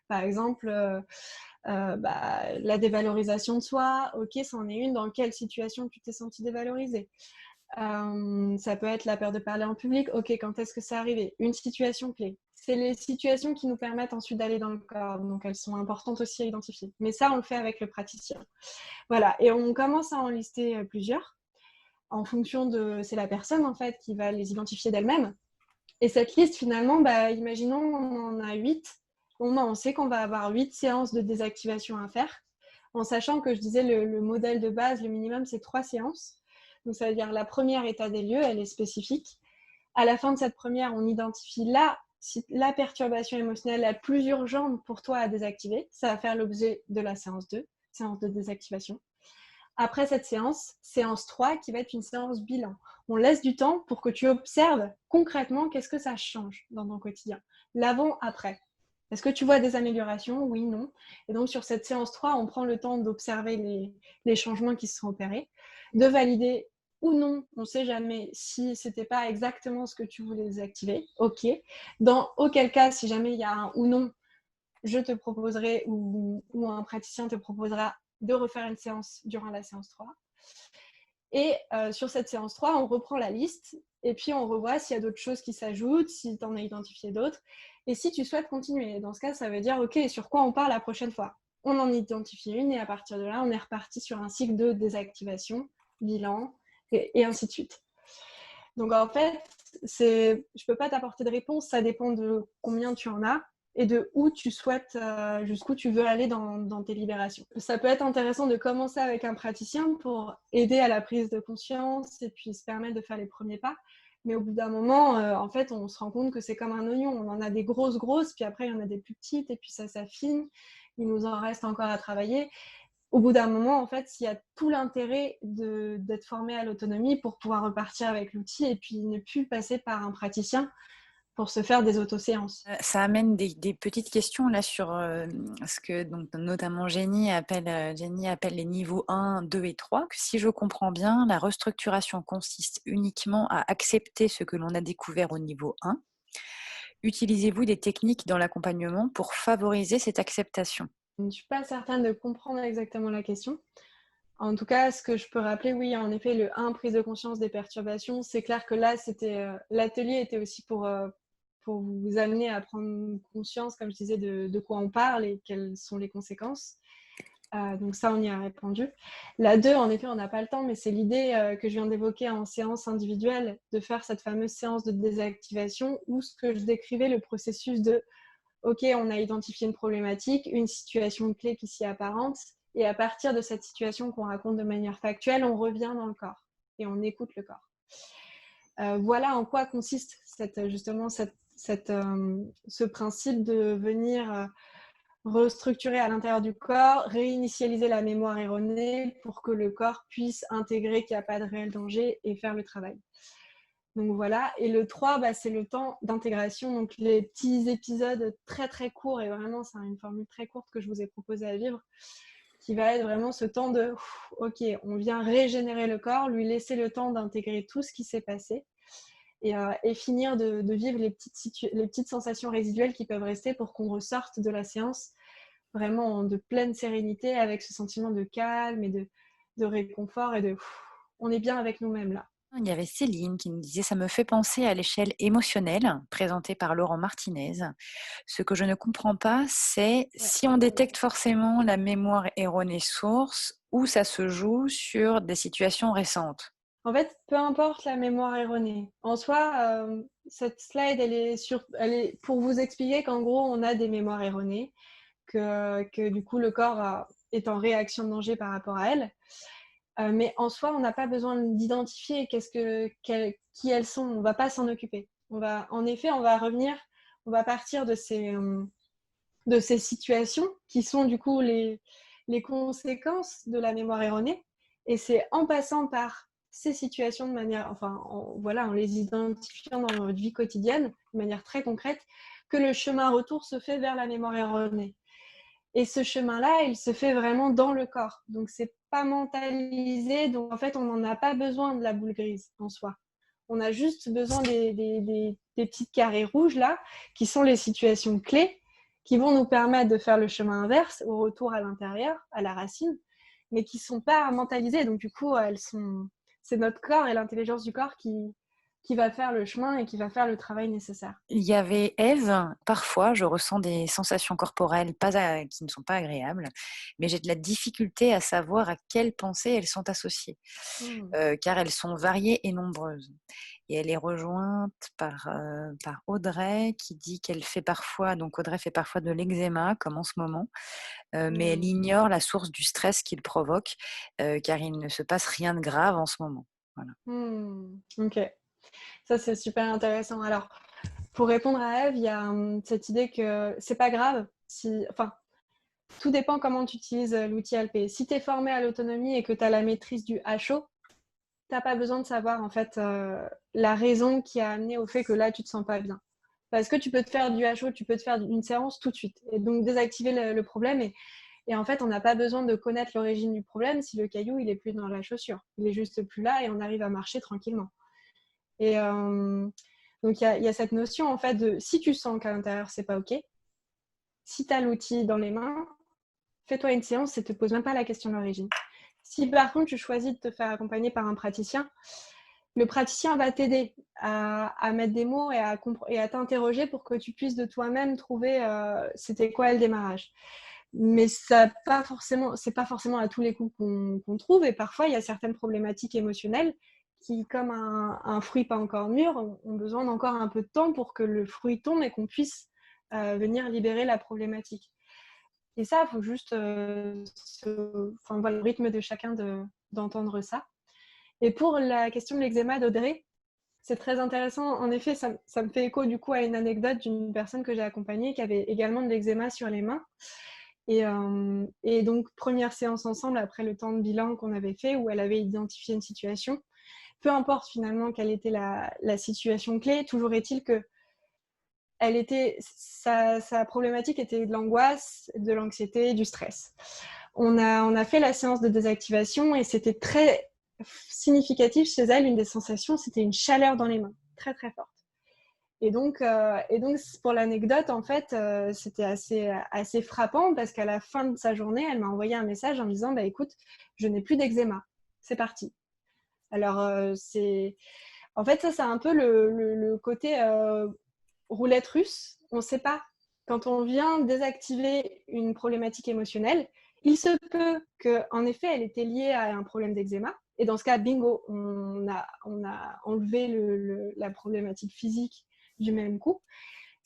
Par exemple, la dévalorisation de soi, ok, c'en est une. Dans quelle situation tu t'es senti dévalorisée? Ça peut être la peur de parler en public. Ok, quand est-ce que c'est arrivé? Une situation clé. c'est les situations qui nous permettent ensuite d'aller dans le corps. Donc, elles sont importantes aussi à identifier. Mais ça, on le fait avec le praticien. Voilà. Et on commence à en lister plusieurs. En fonction de... C'est la personne, en fait, qui va les identifier d'elle-même. Et cette liste, finalement, imaginons, on en a 8. On sait qu'on va avoir 8 séances de désactivation à faire. En sachant que je disais le modèle de base, le minimum, c'est 3 séances. Donc, ça veut dire la première état des lieux, elle est spécifique. À la fin de cette première, on identifie la perturbation émotionnelle la plus urgente pour toi à désactiver. Ça va faire l'objet de la séance 2, séance de désactivation. Après cette séance, séance 3, qui va être une séance bilan. On laisse du temps pour que tu observes concrètement qu'est-ce que ça change dans ton quotidien. L'avant, après. Est-ce que tu vois des améliorations? Oui, non. Et donc, sur cette séance 3, on prend le temps d'observer les changements qui se sont opérés, de valider ou non, on ne sait jamais si ce n'était pas exactement ce que tu voulais désactiver. OK. Dans auquel cas, si jamais il y a un ou non, je te proposerai ou un praticien te proposera de refaire une séance durant la séance 3. Et sur cette séance 3, on reprend la liste et puis on revoit s'il y a d'autres choses qui s'ajoutent, si tu en as identifié d'autres. Et si tu souhaites continuer, dans ce cas, ça veut dire, OK, sur quoi on part la prochaine fois? On en identifie une et à partir de là, on est reparti sur un cycle de désactivation, bilan et ainsi de suite. Donc en fait, je ne peux pas t'apporter de réponse, ça dépend de combien tu en as et de où tu souhaites, jusqu'où tu veux aller dans tes libérations. Ça peut être intéressant de commencer avec un praticien pour aider à la prise de conscience et puis se permettre de faire les premiers pas. Mais au bout d'un moment, en fait, on se rend compte que c'est comme un oignon. On en a des grosses, puis après, il y en a des plus petites, et puis ça s'affine. Il nous en reste encore à travailler. Au bout d'un moment, en fait, il y a tout l'intérêt d'être formé à l'autonomie pour pouvoir repartir avec l'outil et puis ne plus passer par un praticien pour se faire des autoséances. Ça amène des petites questions là sur ce que donc, notamment Jenny appelle les niveaux 1, 2 et 3. Que si je comprends bien, la restructuration consiste uniquement à accepter ce que l'on a découvert au niveau 1. Utilisez-vous des techniques dans l'accompagnement pour favoriser cette acceptation? Je ne suis pas certaine de comprendre exactement la question. En tout cas, ce que je peux rappeler, oui, en effet, le 1, prise de conscience des perturbations, c'est clair que là, l'atelier était aussi pour vous amener à prendre conscience, comme je disais, de quoi on parle et quelles sont les conséquences. Donc ça, on y a répondu. La 2, en effet, on n'a pas le temps, mais c'est l'idée que je viens d'évoquer en séance individuelle, de faire cette fameuse séance de désactivation où ce que je décrivais, le processus de OK, on a identifié une problématique, une situation clé qui s'y apparente, et à partir de cette situation qu'on raconte de manière factuelle, on revient dans le corps et on écoute le corps. Voilà en quoi consiste ce principe de venir restructurer à l'intérieur du corps, réinitialiser la mémoire erronée pour que le corps puisse intégrer qu'il n'y a pas de réel danger et faire le travail. Donc voilà, et le 3, c'est le temps d'intégration, donc les petits épisodes très très courts, et vraiment c'est une formule très courte que je vous ai proposé à vivre, qui va être vraiment ce temps de OK, on vient régénérer le corps, lui laisser le temps d'intégrer tout ce qui s'est passé et finir de vivre les petites sensations résiduelles qui peuvent rester pour qu'on ressorte de la séance vraiment de pleine sérénité avec ce sentiment de calme et de réconfort et de on est bien avec nous-mêmes là. Il y avait Céline qui nous disait: ça me fait penser à l'échelle émotionnelle présentée par Laurent Martinez. Ce que je ne comprends pas, c'est si on détecte forcément la mémoire erronée source ou ça se joue sur des situations récentes. En fait, peu importe la mémoire erronée. En soi, cette slide, elle est pour vous expliquer qu'en gros, on a des mémoires erronées, que du coup, le corps est en réaction de danger par rapport à elle. Mais en soi, on n'a pas besoin d'identifier qui elles sont. On ne va pas s'en occuper. En effet, on va revenir, on va partir de ces situations qui sont du coup les conséquences de la mémoire erronée. Et c'est en passant par ces situations de manière, en les identifiant dans notre vie quotidienne de manière très concrète, que le chemin retour se fait vers la mémoire erronée. Et ce chemin-là, il se fait vraiment dans le corps. Donc, c'est pas mentalisé. Donc, en fait, on n'en a pas besoin de la boule grise en soi. On a juste besoin des petites carrés rouges là, qui sont les situations clés, qui vont nous permettre de faire le chemin inverse, au retour à l'intérieur, à la racine, mais qui ne sont pas mentalisées. Donc, du coup, c'est notre corps et l'intelligence du corps qui qui va faire le chemin et qui va faire le travail nécessaire. Il y avait Ève, parfois je ressens des sensations corporelles qui ne sont pas agréables, mais j'ai de la difficulté à savoir à quelles pensées elles sont associées, Mmh. car elles sont variées et nombreuses. Et elle est rejointe par Audrey qui dit qu'elle fait parfois, donc Audrey fait parfois de l'eczéma, comme en ce moment, mais elle Mmh. ignore la source du stress qu'il provoque, car il ne se passe rien de grave en ce moment. Voilà. Mmh. OK. Ça, c'est super intéressant. Alors, pour répondre à Ève, il y a cette idée que c'est pas grave si, enfin, tout dépend comment tu utilises l'outil LP. Si tu es formé à l'autonomie et que tu as la maîtrise du HO, tu n'as pas besoin de savoir en fait la raison qui a amené au fait que là, tu te sens pas bien. Parce que tu peux te faire du HO, tu peux te faire une séance tout de suite et donc désactiver le problème. Et en fait, on n'a pas besoin de connaître l'origine du problème si le caillou, il est plus dans la chaussure. Il est juste plus là et on arrive à marcher tranquillement. Et donc, il y a cette notion, en fait, de si tu sens qu'à l'intérieur, c'est pas OK, si tu as l'outil dans les mains, fais-toi une séance et ne te pose même pas la question de l'origine. Si par contre, tu choisis de te faire accompagner par un praticien, le praticien va t'aider à mettre des mots et à t'interroger pour que tu puisses de toi-même trouver c'était quoi le démarrage. Mais c'est pas forcément à tous les coups qu'on trouve. Et parfois, il y a certaines problématiques émotionnelles qui, comme un fruit pas encore mûr, ont besoin d'encore un peu de temps pour que le fruit tombe et qu'on puisse venir libérer la problématique. Et ça, il faut juste le rythme de chacun d'entendre ça. Et pour la question de l'eczéma d'Audrey, c'est très intéressant. En effet, ça me fait écho du coup à une anecdote d'une personne que j'ai accompagnée qui avait également de l'eczéma sur les mains. Et donc, première séance ensemble après le temps de bilan qu'on avait fait où elle avait identifié une situation. Peu importe finalement quelle était la situation clé, toujours est-il que sa problématique était de l'angoisse, de l'anxiété, du stress. On a fait la séance de désactivation et c'était très significatif chez elle, une des sensations, c'était une chaleur dans les mains, très très forte. Et donc pour l'anecdote, en fait, c'était assez frappant parce qu'à la fin de sa journée, elle m'a envoyé un message en me disant, bah, écoute, je n'ai plus d'eczéma, c'est parti. Alors, en fait, ça, c'est un peu le côté roulette russe. On ne sait pas. Quand on vient désactiver une problématique émotionnelle, il se peut qu'en effet, elle était liée à un problème d'eczéma. Et dans ce cas, bingo, on a enlevé la problématique physique du même coup.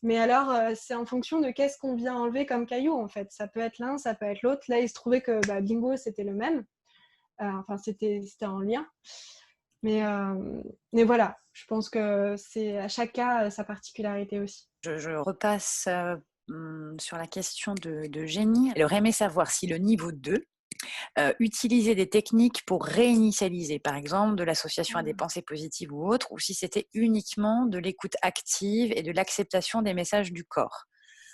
Mais alors, c'est en fonction de qu'est-ce qu'on vient enlever comme caillou, en fait. Ça peut être l'un, ça peut être l'autre. Là, il se trouvait que bingo, c'était le même. Enfin, c'était en lien. Mais voilà, je pense que c'est à chaque cas sa particularité aussi. Je repasse sur la question de Jenny. Elle aurait aimé savoir si le niveau 2 utilisait des techniques pour réinitialiser, par exemple de l'association à des pensées positives ou autres, ou si c'était uniquement de l'écoute active et de l'acceptation des messages du corps.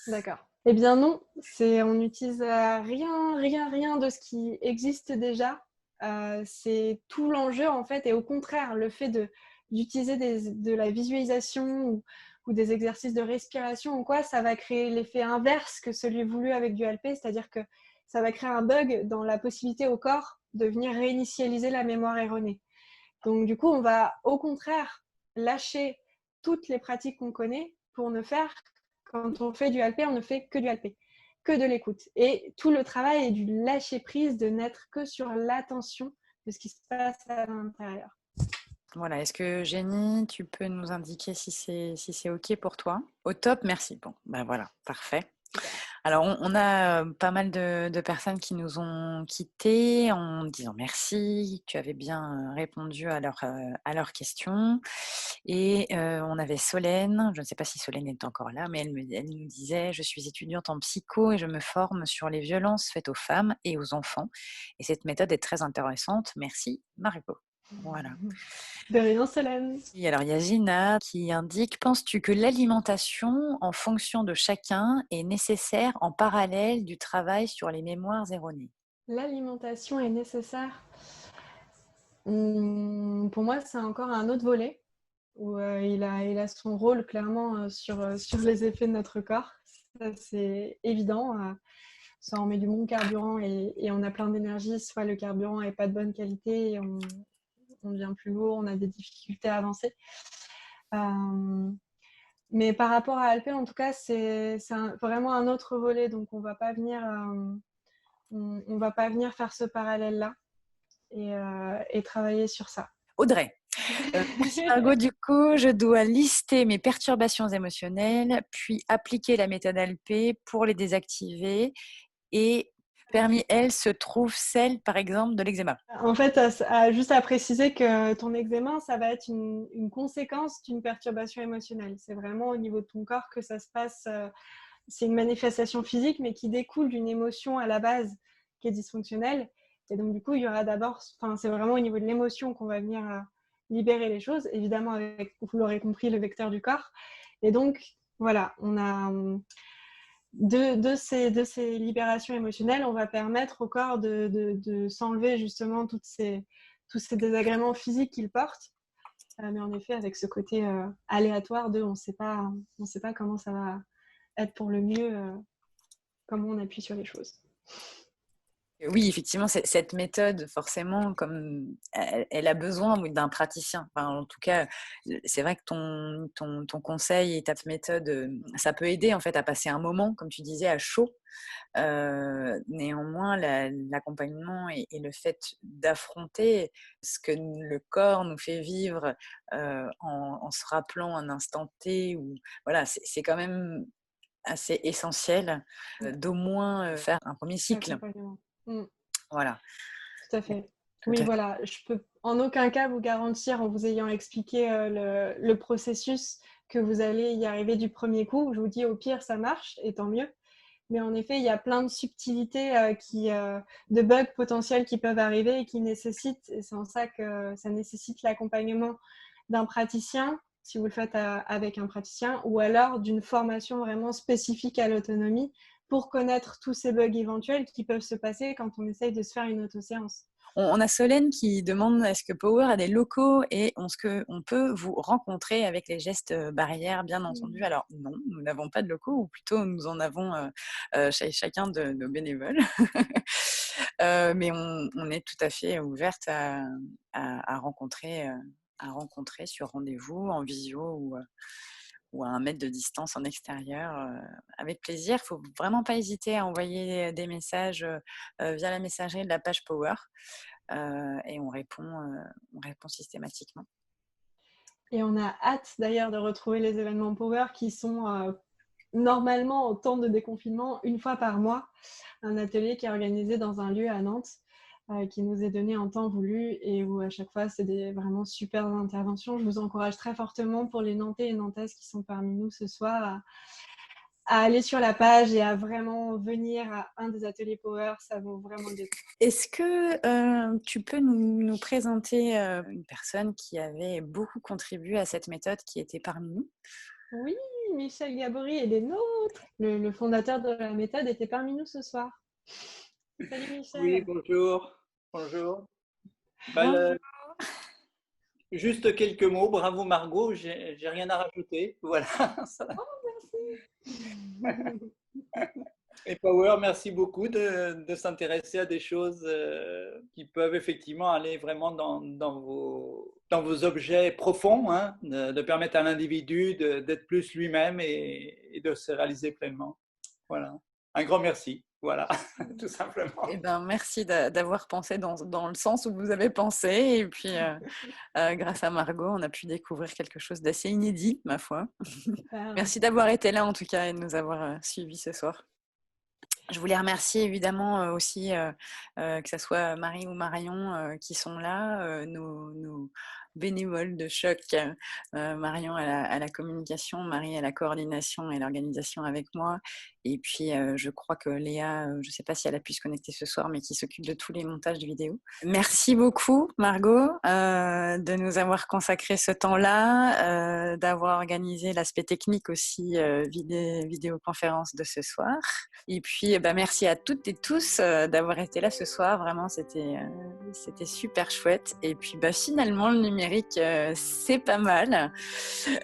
D'accord. Eh bien non, on n'utilise rien de ce qui existe déjà. C'est tout l'enjeu en fait, et au contraire, le fait d'utiliser de la visualisation ou des exercices de respiration ou quoi, ça va créer l'effet inverse que celui voulu avec du LP, c'est-à-dire que ça va créer un bug dans la possibilité au corps de venir réinitialiser la mémoire erronée. Donc du coup, on va au contraire lâcher toutes les pratiques qu'on connaît pour ne faire, quand on fait du LP, on ne fait que du LP, que de l'écoute. Et tout le travail est du lâcher prise, de n'être que sur l'attention de ce qui se passe à l'intérieur. Voilà, est-ce que Jenny, tu peux nous indiquer si c'est OK pour toi? Au top, merci. Bon, ben voilà, parfait. Super. Alors, on a pas mal de personnes qui nous ont quittés en disant merci, tu avais bien répondu à leurs questions. Et on avait Solène, je ne sais pas si Solène est encore là, mais elle nous disait: «Je suis étudiante en psycho et je me forme sur les violences faites aux femmes et aux enfants. Et cette méthode est très intéressante. Merci, Margot». Voilà. De rien, Solène. Et alors, il y a Gina qui indique: penses-tu que l'alimentation, en fonction de chacun, est nécessaire en parallèle du travail sur les mémoires erronées? L'alimentation est nécessaire. Pour moi, c'est encore un autre volet où il a son rôle clairement sur les effets de notre corps. Ça, c'est évident. Soit on met du bon carburant et on a plein d'énergie, soit le carburant n'est pas de bonne qualité et on devient plus lourd, on a des difficultés à avancer. Mais par rapport à Alpé, en tout cas, c'est vraiment un autre volet. Donc, on va pas venir, on va pas venir faire ce parallèle-là et travailler sur ça. Audrey, merci Margot. Du coup, je dois lister mes perturbations émotionnelles, puis appliquer la méthode Alpé pour les désactiver. Et parmi elles se trouve celle, par exemple, de l'eczéma. En fait, juste à préciser que ton eczéma, ça va être une conséquence d'une perturbation émotionnelle. C'est vraiment au niveau de ton corps que ça se passe. C'est une manifestation physique, mais qui découle d'une émotion à la base qui est dysfonctionnelle. Et donc, du coup, il y aura d'abord, c'est vraiment au niveau de l'émotion qu'on va venir libérer les choses, évidemment avec, vous l'aurez compris, le vecteur du corps. Et donc, voilà, on a de ces libérations émotionnelles, on va permettre au corps de s'enlever justement tous ces désagréments physiques qu'il porte. Mais en effet, avec ce côté aléatoire on ne sait pas comment ça va être pour le mieux, comment on appuie sur les choses. Oui, effectivement, cette méthode, forcément, comme elle a besoin d'un praticien. Enfin, en tout cas, c'est vrai que ton conseil et ta méthode, ça peut aider en fait à passer un moment, comme tu disais, à chaud. Néanmoins, l'accompagnement et le fait d'affronter ce que le corps nous fait vivre en se rappelant un instant T, ou voilà, c'est quand même assez essentiel d'au moins faire un premier cycle. Voilà. Tout à fait. Oui, voilà. Je peux en aucun cas vous garantir, en vous ayant expliqué le processus, que vous allez y arriver du premier coup. Je vous dis, au pire, ça marche, et tant mieux. Mais en effet, il y a plein de subtilités, de bugs potentiels qui peuvent arriver et qui nécessitent, et c'est en ça que ça nécessite l'accompagnement d'un praticien, si vous le faites avec un praticien, ou alors d'une formation vraiment spécifique à l'autonomie pour connaître tous ces bugs éventuels qui peuvent se passer quand on essaye de se faire une autoséance. On a Solène qui demande est-ce que Power a des locaux et est-ce qu'on peut vous rencontrer avec les gestes barrières, bien entendu. Alors non, nous n'avons pas de locaux, ou plutôt nous en avons chacun de nos bénévoles. Mais on est tout à fait ouverte à rencontrer sur rendez-vous, en visio ou à 1 mètre de distance en extérieur, avec plaisir. Il ne faut vraiment pas hésiter à envoyer des messages via la messagerie de la page Power, et on répond systématiquement. Et on a hâte d'ailleurs de retrouver les événements Power qui sont normalement au temps de déconfinement 1 fois par mois. Un atelier qui est organisé dans un lieu à Nantes, qui nous est donné en temps voulu et où à chaque fois c'est des vraiment super interventions. Je vous encourage très fortement, pour les Nantais et Nantaises qui sont parmi nous ce soir, à aller sur la page et à vraiment venir à un des ateliers Power. Ça vaut vraiment le détour. Est-ce que tu peux nous présenter une personne qui avait beaucoup contribué à cette méthode, qui était parmi nous ? Oui, Michel Gabory est des nôtres. Le fondateur de la méthode était parmi nous ce soir. Salut Michel. Oui, bonjour. Bonjour. Juste quelques mots. Bravo Margot, j'ai rien à rajouter. Voilà. Oh, merci. Et Power, merci beaucoup de s'intéresser à des choses qui peuvent effectivement aller vraiment dans vos objets profonds, hein, de permettre à l'individu d'être plus lui-même et de se réaliser pleinement. Voilà. Un grand merci. Voilà, tout simplement. Eh ben, merci d'avoir pensé dans le sens où vous avez pensé. Et puis, grâce à Margot, on a pu découvrir quelque chose d'assez inédit, ma foi. Merci d'avoir été là, en tout cas, et de nous avoir suivis ce soir. Je voulais remercier évidemment aussi, que ce soit Marie ou Marion qui sont là, nos bénévoles de choc. Marion à la communication, Marie à la coordination et l'organisation avec moi. Et puis, je crois que Léa, je ne sais pas si elle a pu se connecter ce soir, mais qui s'occupe de tous les montages de vidéos. Merci beaucoup, Margot, de nous avoir consacré ce temps-là, d'avoir organisé l'aspect technique aussi, vidéoconférence de ce soir. Et puis, merci à toutes et tous d'avoir été là ce soir. Vraiment, c'était super chouette. Et puis, finalement, le numéro numérique, c'est pas mal.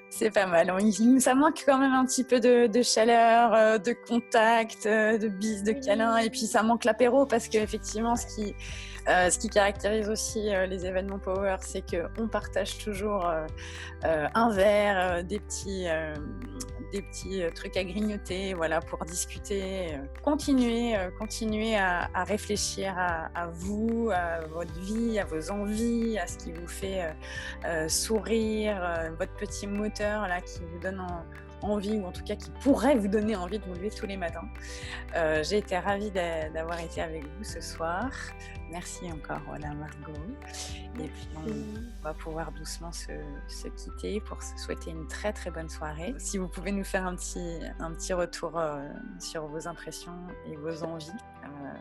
C'est pas mal. Ça manque quand même un petit peu de chaleur, de contact, de bises, de câlins. Et puis ça manque l'apéro parce qu'effectivement, ce qui caractérise aussi les événements Power, c'est qu'on partage toujours un verre, des petits trucs à grignoter, voilà, pour discuter. Continuez à réfléchir à vous, à votre vie, à vos envies, à ce qui vous fait sourire, votre petit moteur là qui vous donne envie, ou en tout cas qui pourrait vous donner envie de vous lever tous les matins. J'ai été ravie d'avoir été avec vous ce soir. Merci encore, voilà, Margot. Et puis on va pouvoir doucement se quitter pour se souhaiter une très très bonne soirée. Si vous pouvez nous faire un petit retour sur vos impressions et vos envies,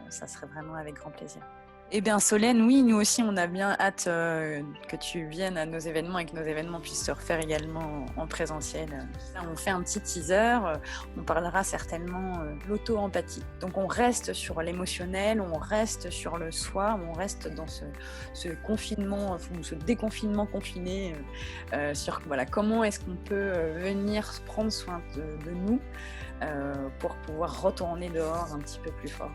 ça serait vraiment avec grand plaisir. Eh bien Solène, oui, nous aussi on a bien hâte que tu viennes à nos événements et que nos événements puissent se refaire également en présentiel. Là, on fait un petit teaser, on parlera certainement de l'auto-empathie. Donc on reste sur l'émotionnel, on reste sur le soi, on reste dans ce confinement, ou ce déconfinement confiné, sur voilà, comment est-ce qu'on peut venir prendre soin de nous pour pouvoir retourner dehors un petit peu plus fort.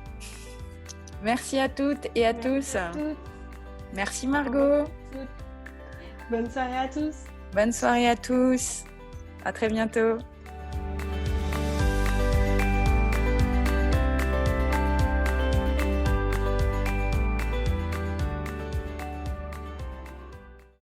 Merci à toutes et à tous. Merci Margot. Bonne soirée à tous. Bonne soirée à tous. À très bientôt.